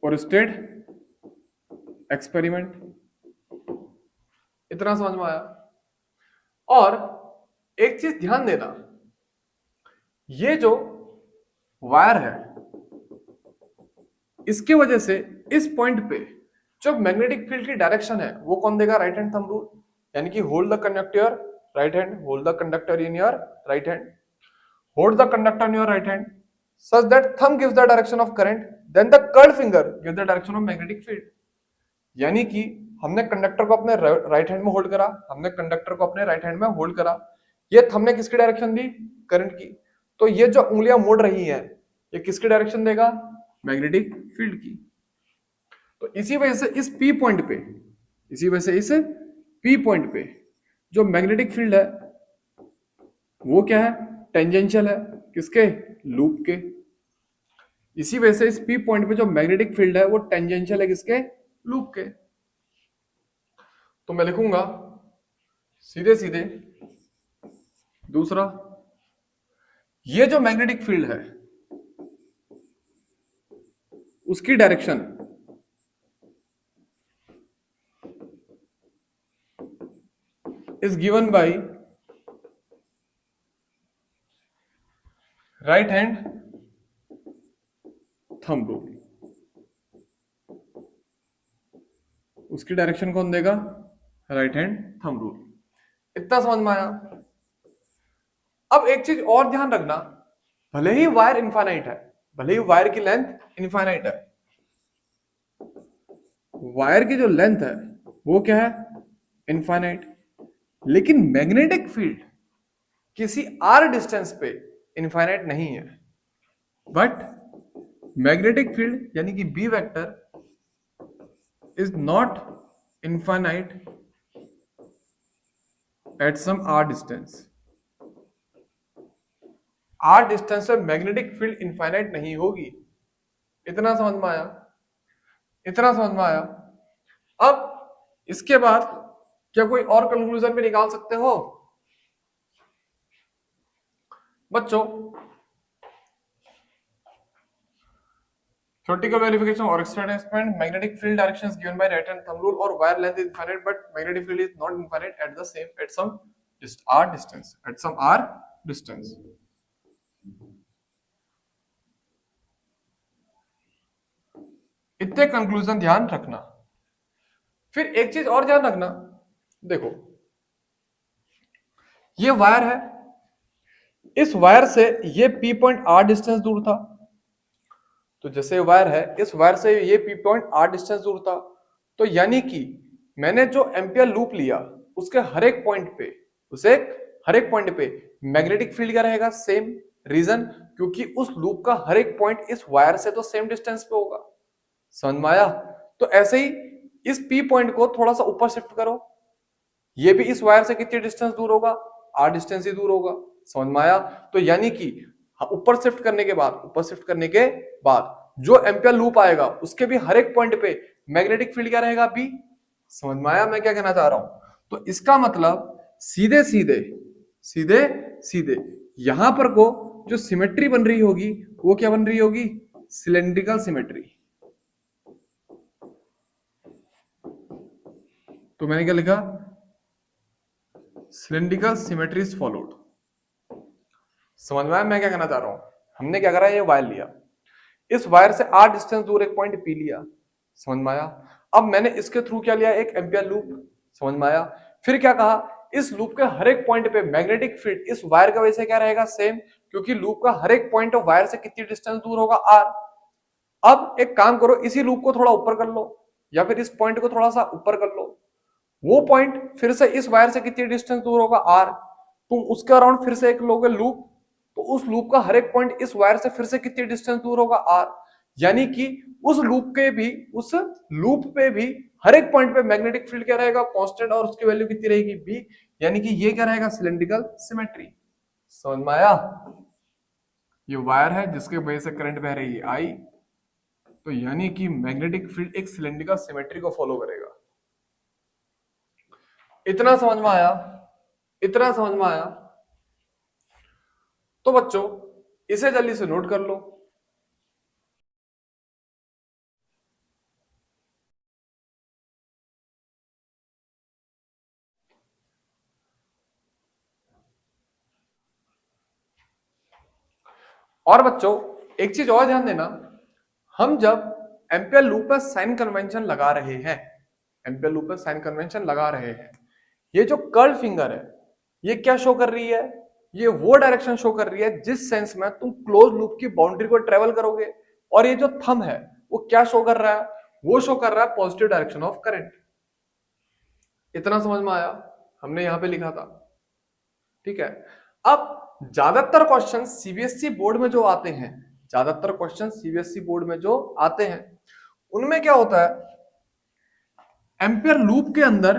Oersted experiment. इतना समझ में आया। और एक चीज ध्यान देना, ये जो वायर है इसके वजह से इस पॉइंट पे जो मैग्नेटिक फील्ड की डायरेक्शन है वो कौन देगा, राइट हैंड थंब रूल। यानी कि hold the conductor right hand, hold the conductor in your right hand, hold the conductor in your right hand such that thumb gives the direction of current, then the curled finger gives the direction of magnetic field। यानी कि हमने conductor को अपने right hand में hold करा, हमने conductor को अपने राइट हैंड में होल्ड करा, ये हमने किसकी डायरेक्शन दी, करंट की। तो ये जो उंगलियां मुड़ रही हैं ये किसकी डायरेक्शन देगा, मैग्नेटिक फील्ड की। तो इसी वजह से इस पी पॉइंट पे, इसी वजह से इस पी पॉइंट पे जो मैग्नेटिक फील्ड है वो क्या है, टेंजेंशियल है, किसके, लूप के। इसी वजह से इस पी पॉइंट पे जो मैग्नेटिक फील्ड है वो टेंजेंशियल है, किसके, लूप के। तो मैं लिखूंगा सीधे सीधे दूसरा, ये जो मैग्नेटिक फील्ड है उसकी direction is given by right hand thumb rule. उसकी डायरेक्शन कौन देगा, राइट हैंड थंब रूल। इतना समझ में आया। अब एक चीज और ध्यान रखना, भले ही वायर इनफाइनाइट है, भले ही वायर की लेंथ इनफाइनाइट है, वायर की जो लेंथ है वो क्या है, इनफाइनाइट, लेकिन मैग्नेटिक फील्ड किसी आर डिस्टेंस पे इनफाइनाइट नहीं है। बट मैग्नेटिक फील्ड यानी कि B vector is not infinite at some r distance. R distance पे मैग्नेटिक फील्ड इनफाइनाइट नहीं होगी। इतना समझ में आया, इतना समझ में आया। अब इसके बाद क्या कोई और कंक्लूजन भी निकाल सकते हो बच्चों? theoretical verification or experiment, magnetic field direction is given by right hand thumb rule, or wire length is infinite but magnetic field is not infinite at the same at some r distance, at some r distance. इतने conclusion ध्यान रखना। फिर एक चीज और ध्यान रखना, देखो ये वायर है, इस वायर से ये पी पॉइंट आर डिस्टेंस दूर था, तो जैसे वायर है इस वायर से ये पी पॉइंट आर डिस्टेंस दूर था, तो यानी कि मैंने जो एम्पियर लूप लिया उसके हर एक पॉइंट पे, उसे हर एक पॉइंट पे मैग्नेटिक फील्ड क्या रहेगा, सेम। रीजन, क्योंकि उस लूप का हर एक पॉइंट इस वायर से तो सेम डिस्टेंस पे होगा। समझ में आया? तो ऐसे ही इस पी पॉइंट को थोड़ा सा ऊपर शिफ्ट करो, ये भी इस वायर से कितनी डिस्टेंस दूर होगा, आर डिस्टेंस ही दूर होगा। समझ में आया? तो यानी कि ऊपर शिफ्ट करने के बाद, ऊपर शिफ्ट करने के बाद जो एम्पियर लूप आएगा उसके भी हर एक पॉइंट पे मैग्नेटिक फील्ड क्या रहेगा, बी। समझ में आया मैं क्या कहना चाह रहा हूं? तो इसका मतलब सीधे सीधे सीधे सीधे यहां पर को जो सिमेट्री बन रही होगी वो क्या बन रही होगी, सिलेंड्रिकल सिमेट्री। तो मैंने क्या लिखा, सिलेंड्रिकल सिमेट्री इज फॉलोड। समझ में आया मैं क्या कहना चाह रहा हूं? हमने क्या करा, ये वायर लिया, इस वायर से आर डिस्टेंस दूर एक पॉइंट पी लिया। समझ में आया? अब मैंने इसके थ्रू क्या लिया, एक एम्पियर लूप। समझ में आया? फिर क्या कहा, इस लूप के हर एक पॉइंट पे मैग्नेटिक फील्ड इस वायर का वैसे क्या रहेगा, सेम, क्योंकि लूप का हर एक पॉइंट वायर से कितनी डिस्टेंस दूर होगा, आर। अब एक काम करो, इसी लूप को थोड़ा ऊपर कर लो या फिर इस पॉइंट को थोड़ा सा ऊपर कर लो, वो पॉइंट फिर से इस वायर से कितनी डिस्टेंस दूर होगा, आर। तुम उसके अराउंड फिर से एक लोगे लूप, तो उस लूप का हर एक पॉइंट इस वायर से फिर से कितनी डिस्टेंस दूर होगा, आर। यानी कि उस लूप पे भी हर एक पॉइंट पे मैग्नेटिक फील्ड क्या रहेगा, कांस्टेंट, और उसकी वैल्यू कितनी रहेगी, बी। यानी कि ये क्या रहेगा, सिलेंड्रिकल सिमेट्री। समझ में आया? ये वायर है जिसके वजह से करंट बह रही है, आई। तो यानी कि मैग्नेटिक फील्ड एक सिलेंड्रिकल सिमेट्री को फॉलो करेगा। इतना समझ में आया? इतना समझ में आया? तो बच्चों इसे जल्दी से नोट कर लो। और बच्चों एक चीज और ध्यान देना, हम जब एम्पियर लूप पर साइन कन्वेंशन लगा रहे हैं, एम्पियर लूप पर साइन कन्वेंशन लगा रहे हैं, ये जो कर्ल फिंगर है ये क्या शो कर रही है, ये वो डायरेक्शन शो कर रही है जिस सेंस में तुम क्लोज लूप की बाउंड्री को ट्रेवल करोगे। और ये जो थंब है वो क्या शो कर रहा है, वो शो कर रहा है पॉजिटिव डायरेक्शन ऑफ करंट। इतना समझ में आया, हमने यहां पे लिखा था। ठीक है, अब ज्यादातर क्वेश्चन सीबीएसई बोर्ड में जो आते हैं, ज्यादातर क्वेश्चन सीबीएसई बोर्ड में जो आते हैं उनमें क्या होता है, एम्पियर लूप के अंदर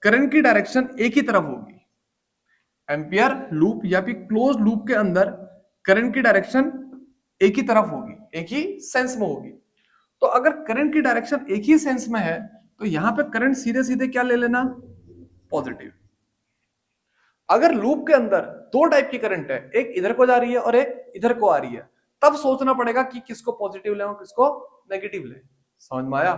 करंट की डायरेक्शन एक ही तरफ होगी। एम्पियर लूप या फिर क्लोज लूप के अंदर करंट की डायरेक्शन एक ही तरफ होगी, एक ही सेंस में होगी। तो अगर करंट की डायरेक्शन एक ही सेंस में है तो यहां पे करंट सीधे सीधे क्या ले लेना, पॉजिटिव। अगर लूप के अंदर दो टाइप की करंट है, एक इधर को जा रही है और एक इधर को आ रही है, तब सोचना पड़ेगा कि किसको पॉजिटिव ले और किसको नेगेटिव ले। समझ में आया?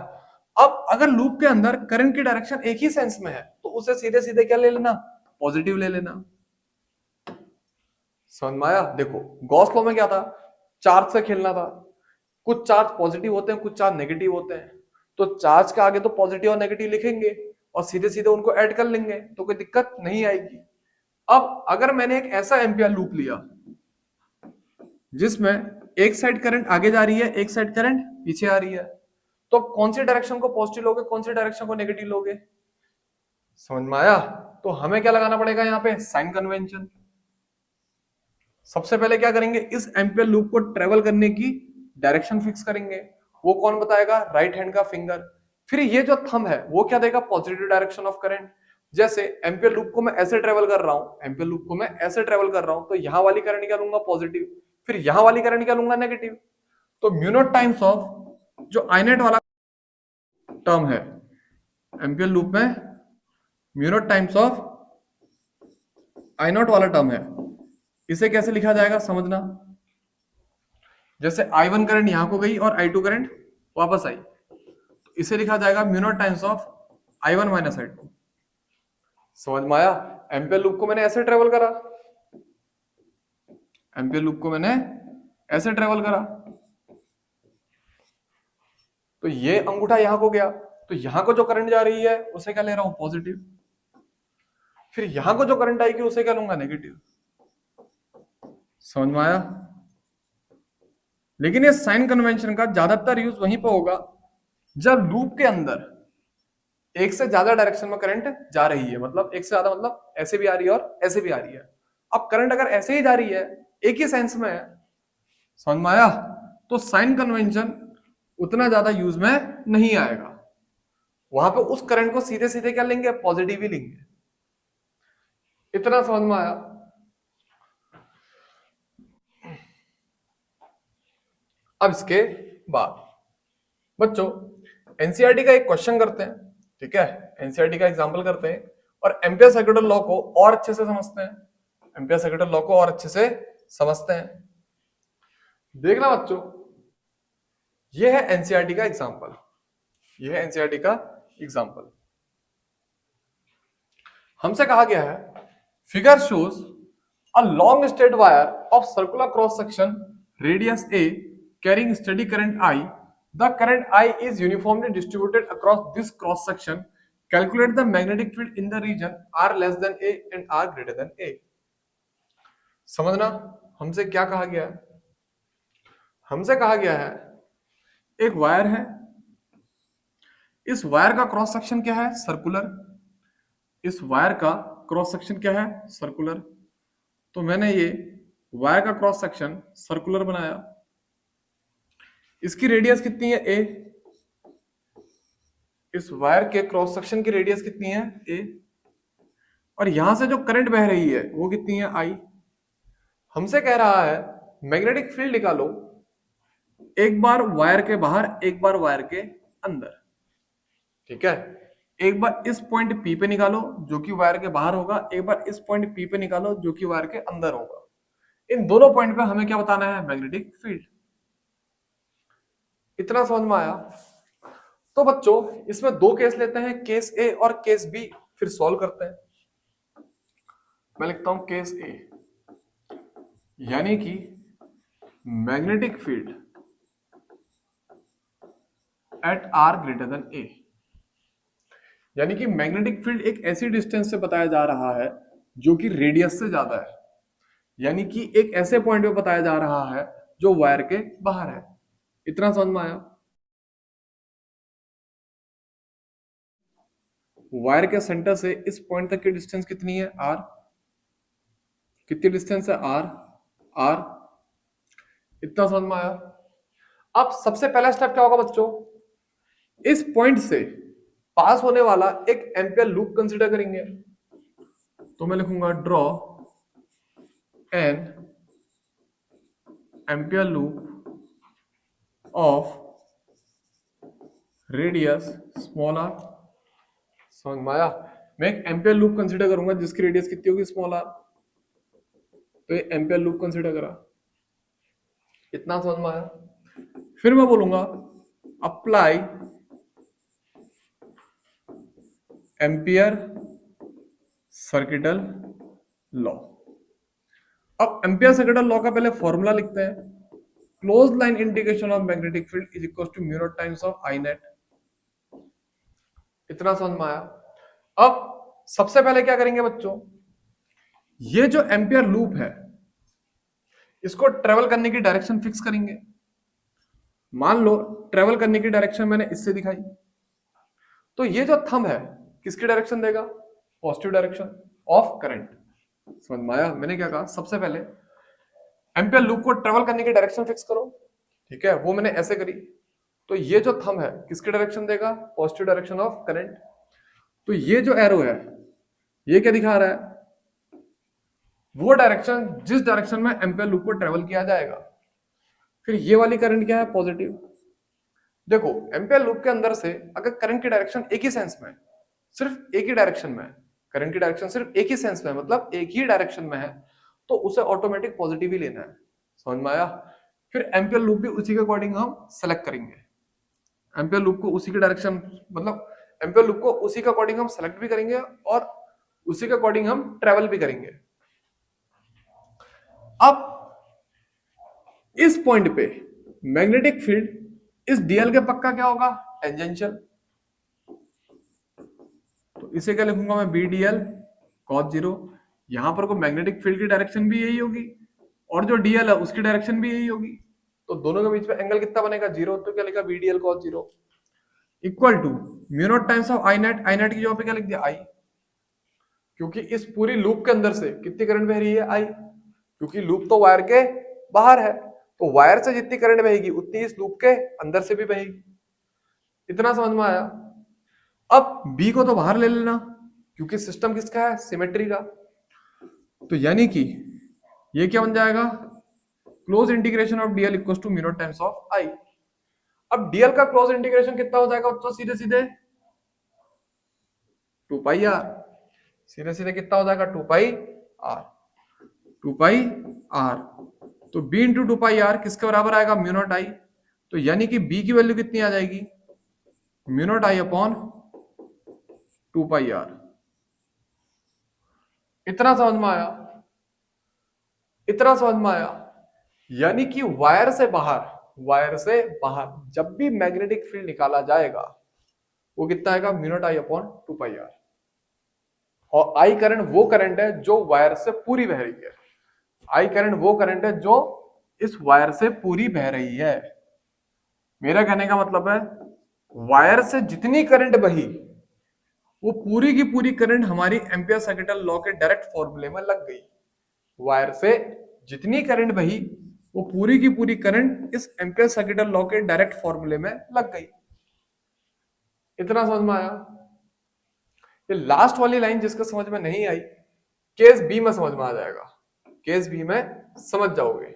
अब अगर लूप के अंदर करंट की डायरेक्शन एक ही सेंस में है तो उसे सीधे सीधे क्या ले लेना, पॉजिटिव ले लेना। समझ में आया? देखो गॉस लॉ में क्या था, चार्ज से खेलना था। कुछ चार्ज पॉजिटिव होते हैं, कुछ चार्ज नेगेटिव होते हैं, तो चार्ज के आगे तो पॉजिटिव और नेगेटिव लिखेंगे और सीधे सीधे उनको ऐड कर लेंगे तो कोई दिक्कत नहीं आएगी। अब अगर मैंने एक ऐसा एम्पियर लूप लिया जिसमें एक साइड करंट आगे जा रही है, एक साइड करंट पीछे आ रही है, तो कौन सी डायरेक्शन को पॉजिटिव लोगे, कौन सी डायरेक्शन को नेगेटिव लोगे? समझ में आया? तो हमें क्या लगाना पड़ेगा यहाँ पे, साइन कन्वेंशन। सबसे पहले क्या करेंगे, इस एम्पियर लूप को ट्रेवल करने की डायरेक्शन फिक्स करेंगे। वो कौन बताएगा, राइट हैंड का फिंगर। फिर ये जो थंब है वो क्या देगा, पॉजिटिव डायरेक्शन ऑफ करंट। जैसे एम्पियर लूप को मैं ऐसे ट्रेवल कर रहा हूं, एम्पियर लूप को मैं ऐसे ट्रेवल कर रहा हूं, तो यहां वाली करंट क्या लूंगा, पॉजिटिव। फिर यहां वाली करंट क्या लूंगा, नेगेटिव। तो म्यू नॉट टाइम्स ऑफ जो आई नेट वाला टर्म है एम्पियर लूप में, mu naught times of I not वाला टर्म है, इसे कैसे लिखा जाएगा समझना। जैसे I1 करंट यहां को गई और I2 करंट वापस आई, तो इसे लिखा जाएगा mu naught times of I1 minus I2। समझ में आया? एम्पियर लूप को मैंने ऐसे ट्रेवल करा, एम्पियर लूप को मैंने ऐसे ट्रेवल करा, तो ये अंगूठा यहां को गया, तो यहां को जो करंट जा रही है उसे क्या ले रहा हूं, पॉजिटिव। फिर यहां को जो करंट आएगी उसे क्या लूंगा, नेगेटिव। समझ में आया? लेकिन ये साइन कन्वेंशन का ज्यादातर यूज वहीं पर होगा जब लूप के अंदर एक से ज्यादा डायरेक्शन में करंट जा रही है, मतलब एक से ज्यादा, मतलब ऐसे भी आ रही है और ऐसे भी आ रही है। अब करंट अगर ऐसे ही जा रही है, एक ही सेंस में है, समझ में आया, तो साइन कन्वेंशन उतना ज्यादा यूज में नहीं आएगा। वहां पे उस करंट को सीधे सीधे क्या लेंगे, पॉजिटिव ही लेंगे। इतना समझ में आया? अब इसके बाद बच्चों एनसीईआरटी का एक क्वेश्चन करते हैं, ठीक है, एनसीईआरटी का एग्जांपल करते हैं और एम्पियर सर्किटल लॉ को और अच्छे से समझते हैं, एम्पियर सर्किटल लॉ को और अच्छे से समझते हैं। देखना बच्चों, यह है एनसीईआरटी का एग्जांपल, यह है एनसीईआरटी का एग्जांपल। हमसे कहा गया है, figure shows a long straight wire of circular cross section radius a carrying steady current I. The current I is uniformly distributed across this cross section. Calculate the magnetic field in the region R less than A and R greater than A. समझना, हमसे क्या कहा गया है, हमसे कहा गया है एक वायर है, इस वायर का क्रॉस सेक्शन क्या है, सर्कुलर। इस वायर का क्रॉस सेक्शन क्या है, सर्कुलर। तो मैंने ये वायर का क्रॉस सेक्शन सर्कुलर बनाया, इसकी रेडियस कितनी है, ए। इस वायर के क्रॉस सेक्शन की रेडियस कितनी है, ए, और यहां से जो करंट बह रही है वो कितनी है, आई। हमसे कह रहा है मैग्नेटिक फील्ड निकालो, एक बार वायर के बाहर, एक बार वायर के अंदर, ठीक है। एक बार इस पॉइंट पी पे निकालो जो कि वायर के बाहर होगा, एक बार इस पॉइंट पी पे निकालो जो कि वायर के अंदर होगा। इन दोनों पॉइंट पे हमें क्या बताना है, मैग्नेटिक फील्ड। इतना समझ में आया? तो बच्चों इसमें दो केस लेते हैं, केस ए और केस बी, फिर सॉल्व करते हैं। मैं लिखता हूं केस ए, यानी कि magnetic field at R greater than A, यानी कि मैग्नेटिक फील्ड एक ऐसी डिस्टेंस से बताया जा रहा है जो कि रेडियस से ज्यादा है, यानी कि एक ऐसे पॉइंट पे बताया जा रहा है जो वायर के बाहर है। इतना समझ में आया? वायर के सेंटर से इस पॉइंट तक की डिस्टेंस कितनी है, आर। कितनी डिस्टेंस है, आर। आर इतना समझ में आया। अब सबसे पहला स्टेप क्या होगा बच्चों, इस पॉइंट से पास होने वाला एक एम्पियर लूप कंसीडर करेंगे। तो मैं लिखूंगा draw an Ampere loop of radius small r. समझ में आया। मैं एक एम्पियर लूप कंसीडर करूंगा जिसकी रेडियस कितनी होगी, स्मॉल आर। तो ये एम्पियर लूप कंसीडर करा, इतना समझ में आया। फिर मैं बोलूंगा अप्लाई एम्पियर सर्किटल लॉ। अब एम्पियर सर्किटल लॉ का पहले फॉर्मूला लिखते हैं। Close line integration of magnetic field is equal to mu naught times of I net. इतना समझ में आया। अब सबसे पहले क्या करेंगे बच्चों, ये जो एम्पियर लूप है इसको ट्रेवल करने की डायरेक्शन फिक्स करेंगे। मान लो ट्रेवल करने की डायरेक्शन मैंने इससे दिखाई, तो ये जो थंब है किसकी डायरेक्शन देगा, पॉजिटिव डायरेक्शन ऑफ करंट। समझ में आया। मैंने क्या कहा, सबसे पहले एम्पियर लूप को ट्रेवल करने की डायरेक्शन फिक्स करो, ठीक है, वो मैंने ऐसे करी। तो ये जो थंब है किसकी डायरेक्शन देगा, पॉजिटिव डायरेक्शन ऑफ करंट। तो ये जो एरो है ये क्या दिखा रहा है, वो डायरेक्शन जिस डायरेक्शन में एम्पियर लूप को ट्रेवल किया जाएगा। फिर ये वाली करंट क्या है, पॉजिटिव। देखो एम्पियर लूप के अंदर से अगर करंट की डायरेक्शन एक ही सेंस में, सिर्फ एक ही डायरेक्शन में, करंट की डायरेक्शन सिर्फ एक ही सेंस में मतलब एक ही डायरेक्शन में है, तो उसे ऑटोमेटिक पॉजिटिव ही लेना है। समझ में आया। फिर एम्पियर लूप भी उसी के अकॉर्डिंग हम सेलेक्ट करेंगे। एम्पियर लूप को उसी के डायरेक्शन मतलब एम्पियर लूप को उसी के अकॉर्डिंग हम सेलेक्ट भी करेंगे और उसी के अकॉर्डिंग हम ट्रेवल भी करेंगे। अब इस पॉइंट पे मैग्नेटिक फील्ड इस डीएल के पक्का क्या होगा, टेंजेंशियल। तो इसे क्या लिखूंगा मैं, बी डीएल कॉस जीरो। यहां पर को मैग्नेटिक फील्ड की डायरेक्शन भी यही होगी और जो डीएल है उसकी डायरेक्शन भी यही होगी, तो दोनों के बीच में एंगल कितना बनेगा, जीरो। तो क्या लिखा, B dl cos zero equal to mu naught times of I net. I net की जगह पे क्या लिख दिया, आई, क्योंकि इस पूरी लूप के अंदर से कितनी करंट बह रही है, आई, क्योंकि लूप तो वायर के बाहर है, तो वायर से जितनी करंट बहेगी उतनी इस लूप के अंदर से भी बहेगी। इतना समझ में आया। अब बी को तो बाहर ले लेना क्योंकि सिस्टम किसका है, सिमेट्री का। तो यानी कि ये क्या बन जाएगा, close integration of dl equal to mu naught times of I. अब डीएल का क्लोज इंटीग्रेशन कितना हो जाएगा बच्चों, सीधे सीधे 2 पाई आर। सीधे सीधे कितना हो जाएगा, 2 पाई आर। 2 पाई आर तो b इंटू 2 पाई आर किसके बराबर आएगा, म्यू नॉट आई। तो यानी कि b की वैल्यू कितनी आ जाएगी, mu naught I upon 2 pi are. इतना समझ में आया, इतना समझ में आया। यानी कि वायर से बाहर जब भी मैग्नेटिक फील्ड निकाला जाएगा वो कितना आएगा, mu naught I upon 2 pi R. और आई करंट वो करंट है जो वायर से पूरी बह रही है। आई करंट वो करंट है जो इस वायर से पूरी बह रही है। मेरा कहने का मतलब है वायर से जितनी करंट बही वो पूरी की पूरी करंट हमारी एम्पियर सर्किटल लॉ के डायरेक्ट फॉर्मूले में लग गई। वायर से जितनी करंट बही वो पूरी की पूरी करंट इस एम्पियर सर्किटल लॉ के डायरेक्ट फॉर्मूले में लग गई। इतना समझ में आया। ये लास्ट वाली लाइन जिसको समझ में नहीं आई, केस बी में समझ में आ जाएगा, केस बी में समझ जाओगे।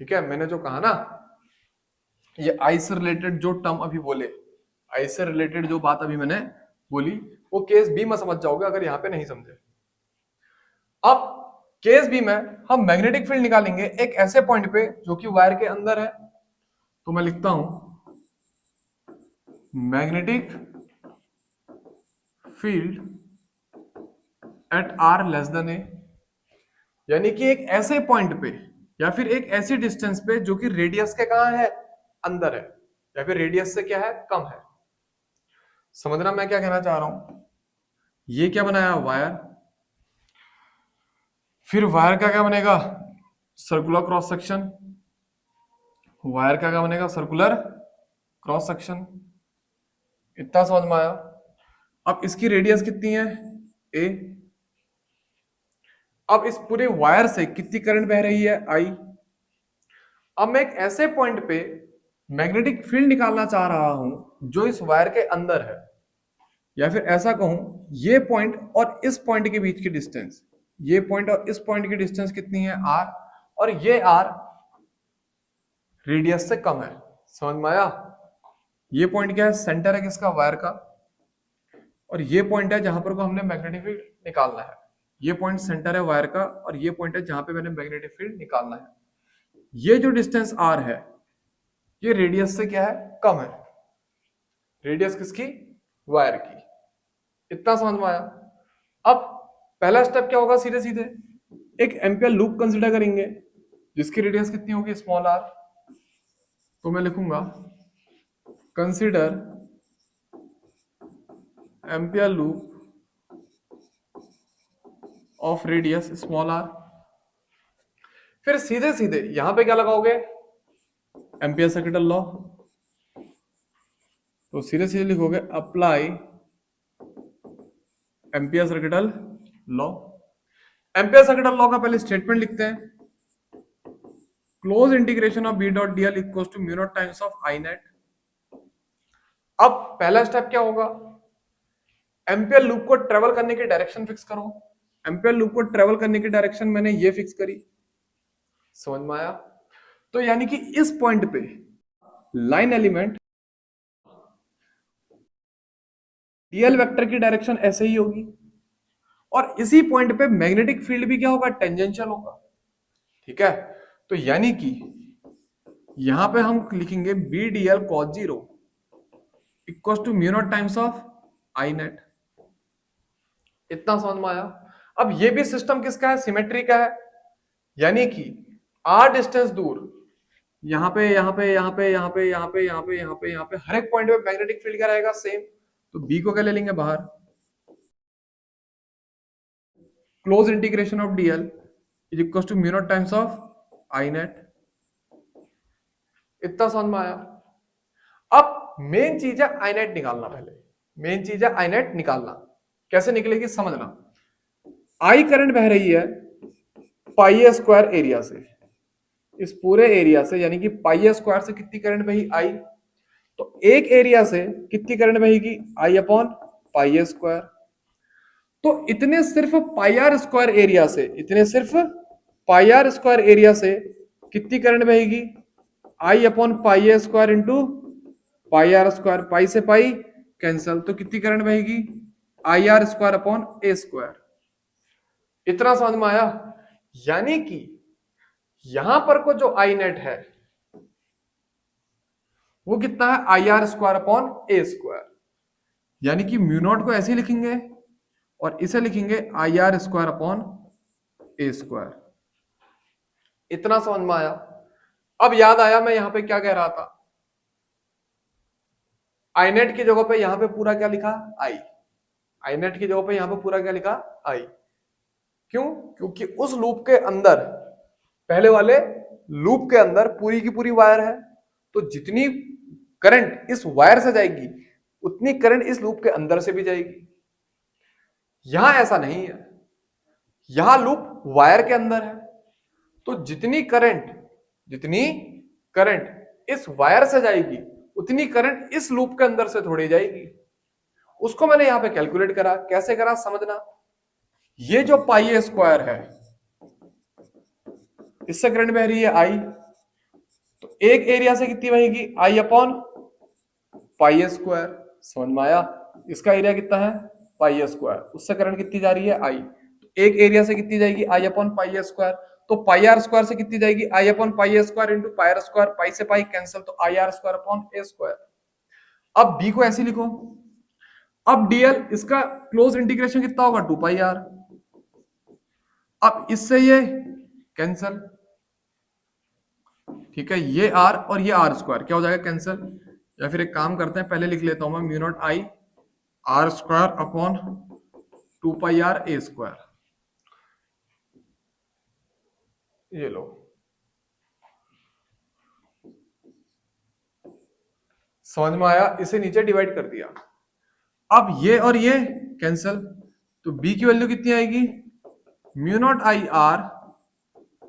ठीक है, मैंने जो कहा ना, ये आई से रिलेटेड जो टर्म अभी बोले, आई से रिलेटेड जो बात अभी मैंने बोली वो केस बी में समझ जाओगे अगर यहां पे नहीं समझे। अब केस बी में हम मैग्नेटिक फील्ड निकालेंगे एक ऐसे पॉइंट पे जो कि वायर के अंदर है। तो मैं लिखता हूं magnetic field at R less than A, यानी कि एक ऐसे पॉइंट पे या फिर एक ऐसी डिस्टेंस पे जो कि रेडियस के कहां है, अंदर है, या फिर रेडियस से क्या है, कम है। समझना मैं क्या कहना चाह रहा हूं। ये क्या बनाया, वायर। फिर वायर का क्या बनेगा, सर्कुलर क्रॉस सेक्शन। वायर का क्या बनेगा, सर्कुलर क्रॉस सेक्शन। इतना समझ में आया। अब इसकी रेडियस कितनी है, ए। अब इस पूरे वायर से कितनी करंट बह रही है, आई। अब मैं एक ऐसे पॉइंट पे मैग्नेटिक फील्ड निकालना चाह रहा हूं जो इस वायर के अंदर है, या फिर ऐसा कहूं ये पॉइंट और इस पॉइंट के बीच की डिस्टेंस, ये पॉइंट और इस पॉइंट की डिस्टेंस कितनी है, आर, और ये आर रेडियस से कम है। समझ में आया। ये पॉइंट क्या है, सेंटर है किसका, वायर का, और ये पॉइंट है जहां पर को हमने मैग्नेटिक फील्ड निकालना है। ये पॉइंट सेंटर है वायर का, और ये पॉइंट है जहां पे मैंने मैग्नेटिक फील्ड निकालना है। ये जो डिस्टेंस आर है ये रेडियस से क्या है, कम है। रेडियस किसकी, वायर की। इतना समझ में आया। अब पहला स्टेप क्या होगा, सीधे सीधे एक एम्पियर लूप कंसीडर करेंगे जिसकी रेडियस कितनी होगी, स्मॉल आर। तो मैं लिखूंगा consider ampere loop of radius small are. फिर सीधे सीधे यहां पे क्या लगाओगे, एम्पियर सर्किटल लॉ। तो सीधे सीधे लिखोगे apply ampere circuital law. Ampere circuital law का पहले स्टेटमेंट लिखते हैं, close integration of B dot dl equals to mu naught times of I net. अब पहला स्टेप क्या होगा, एम्पियर लूप को ट्रेवल करने की डायरेक्शन फिक्स करो। एम्पियर लूप को ट्रेवल करने की डायरेक्शन मैंने ये फिक्स करी। समझ में आया। तो यानी कि इस पॉइंट पे लाइन एलिमेंट डीएल वेक्टर की डायरेक्शन ऐसे ही होगी, और इसी पॉइंट पे मैग्नेटिक फील्ड भी क्या होगा, टेंजेंशियल होगा। ठीक है। तो यानी कि यहां पे हम लिखेंगे B D L cos zero equal to mu naught times of I net. इतना समझ में आया। अब ये भी सिस्टम किसका है, सिमेट्री का है। यानी कि आर डिस्टेंस दूर, यहां पे यहां पे यहां पे यहां पे यहां पे यहां पे यहां पे यहां पे हर एक पॉइंट पे मैग्नेटिक फील्ड क्या रहेगा, सेम। तो बी को क्या ले लेंगे बाहर, close integration of dl is equal to mu naught times of I net. इतना समझ में आया। अब मेन चीज है आई नेट निकालना। पहले मेन चीज है आई नेट निकालना। कैसे निकलेगी समझना। आई करंट बह रही है पाई ए स्क्वायर एरिया से, इस पूरे एरिया से, यानी कि पाई ए स्क्वायर से कितनी करंट बही, आई। तो एक एरिया से कितनी करंट बहेगी, I upon pi A square. तो इतने सिर्फ पाई आर स्क्वायर एरिया से, इतने सिर्फ पाई आर स्क्वायर एरिया से कितनी करंट बहेगी, I upon pi A square into pi R square. Pi से पाई कैंसल, तो कितनी करंट बहेगी, I R square upon A square. इतना समझ में आया। यानी कि यहां पर को जो आई नेट है वो कितना है, आई R square upon A square. यानी कि म्यू नॉट को ऐसे लिखेंगे और इसे लिखेंगे आई R square upon A square. इतना समझ में आया। अब याद आया मैं यहां पे क्या कह रहा था, आई नेट की जगह पे यहां पे पूरा क्या लिखा, आई। आई नेट की जगह पे यहां पे पूरा क्या लिखा, आई। क्यों, क्योंकि उस लूप के अंदर, पहले वाले लूप के अंदर पूरी की पूरी वायर है, तो जितनी करंट इस वायर से जाएगी उतनी करंट इस लूप के अंदर से भी जाएगी। यहां ऐसा नहीं है, यहां लूप वायर के अंदर है, तो जितनी करंट इस वायर से जाएगी उतनी करंट इस लूप के अंदर से थोड़ी जाएगी। उसको मैंने यहां पे कैलकुलेट करा। कैसे करा समझना। ये जो पाई ए स्क्वायर है, इससे करंट बह रही है आई, तो एक एरिया से कितनी बहेगी, I upon pi A square. समझ में आया। इसका एरिया कितना है, पाई ए स्क्वायर, उससे करंट कितनी जा रही है, आई। तो एक एरिया से कितनी जाएगी, I upon pi A square. तो पाई आर स्क्वायर से कितनी जाएगी, I upon pi A square into pi R square. Pi से पाई कैंसिल, तो I R square upon A square. अब बी को ऐसे लिखो। अब डीएल, इसका क्लोज इंटीग्रेशन कितना होगा, 2 पाई आर। अब इससे ये कैंसिल, ठीक है, ये आर और ये आर स्क्वायर क्या हो जाएगा, कैंसिल। या फिर एक काम करते हैं, पहले लिख लेता हूं मैं mu naught I R square upon 2 pi R A square. ये लो, समझ में आया? इसे नीचे डिवाइड कर दिया। अब ये और ये कैंसल, तो बी की वैल्यू कितनी आएगी? Mu naught I are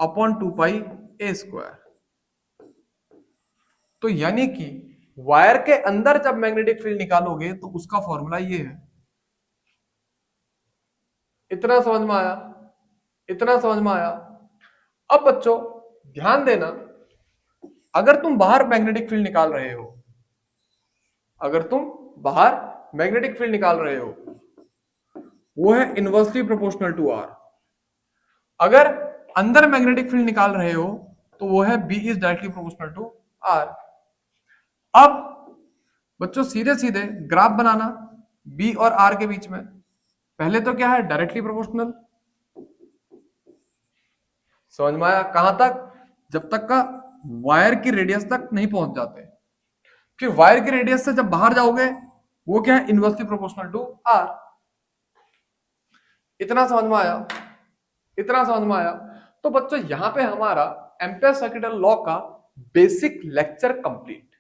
upon 2 pi A square. तो यानी कि वायर के अंदर जब मैग्नेटिक फील्ड निकालोगे तो उसका फॉर्मूला ये है। इतना समझ में आया? इतना समझ में आया? अब बच्चों ध्यान देना, अगर तुम बाहर मैग्नेटिक फील्ड निकाल रहे हो, अगर तुम बाहर मैग्नेटिक फील्ड निकाल रहे हो, वो है इनवर्सली प्रोपोर्शनल टू आर। अगर अंदर मैग्नेटिक फील्ड निकाल रहे हो तो वो है B is directly proportional to R. अब बच्चों सीधे सीधे ग्राफ बनाना बी और आर के बीच में। पहले तो क्या है? Directly proportional. समझ में आया? कहां तक? जब तक का वायर की रेडियस तक नहीं पहुंच जाते। फिर वायर की रेडियस से जब बाहर जाओगे वो क्या है? Inversely proportional to R. इतना समझ में आया? इतना समझ में आया? तो बच्चों यहां पे हमारा एम्पियर सर्किट लॉ का बेसिक लेक्चर कंप्लीट।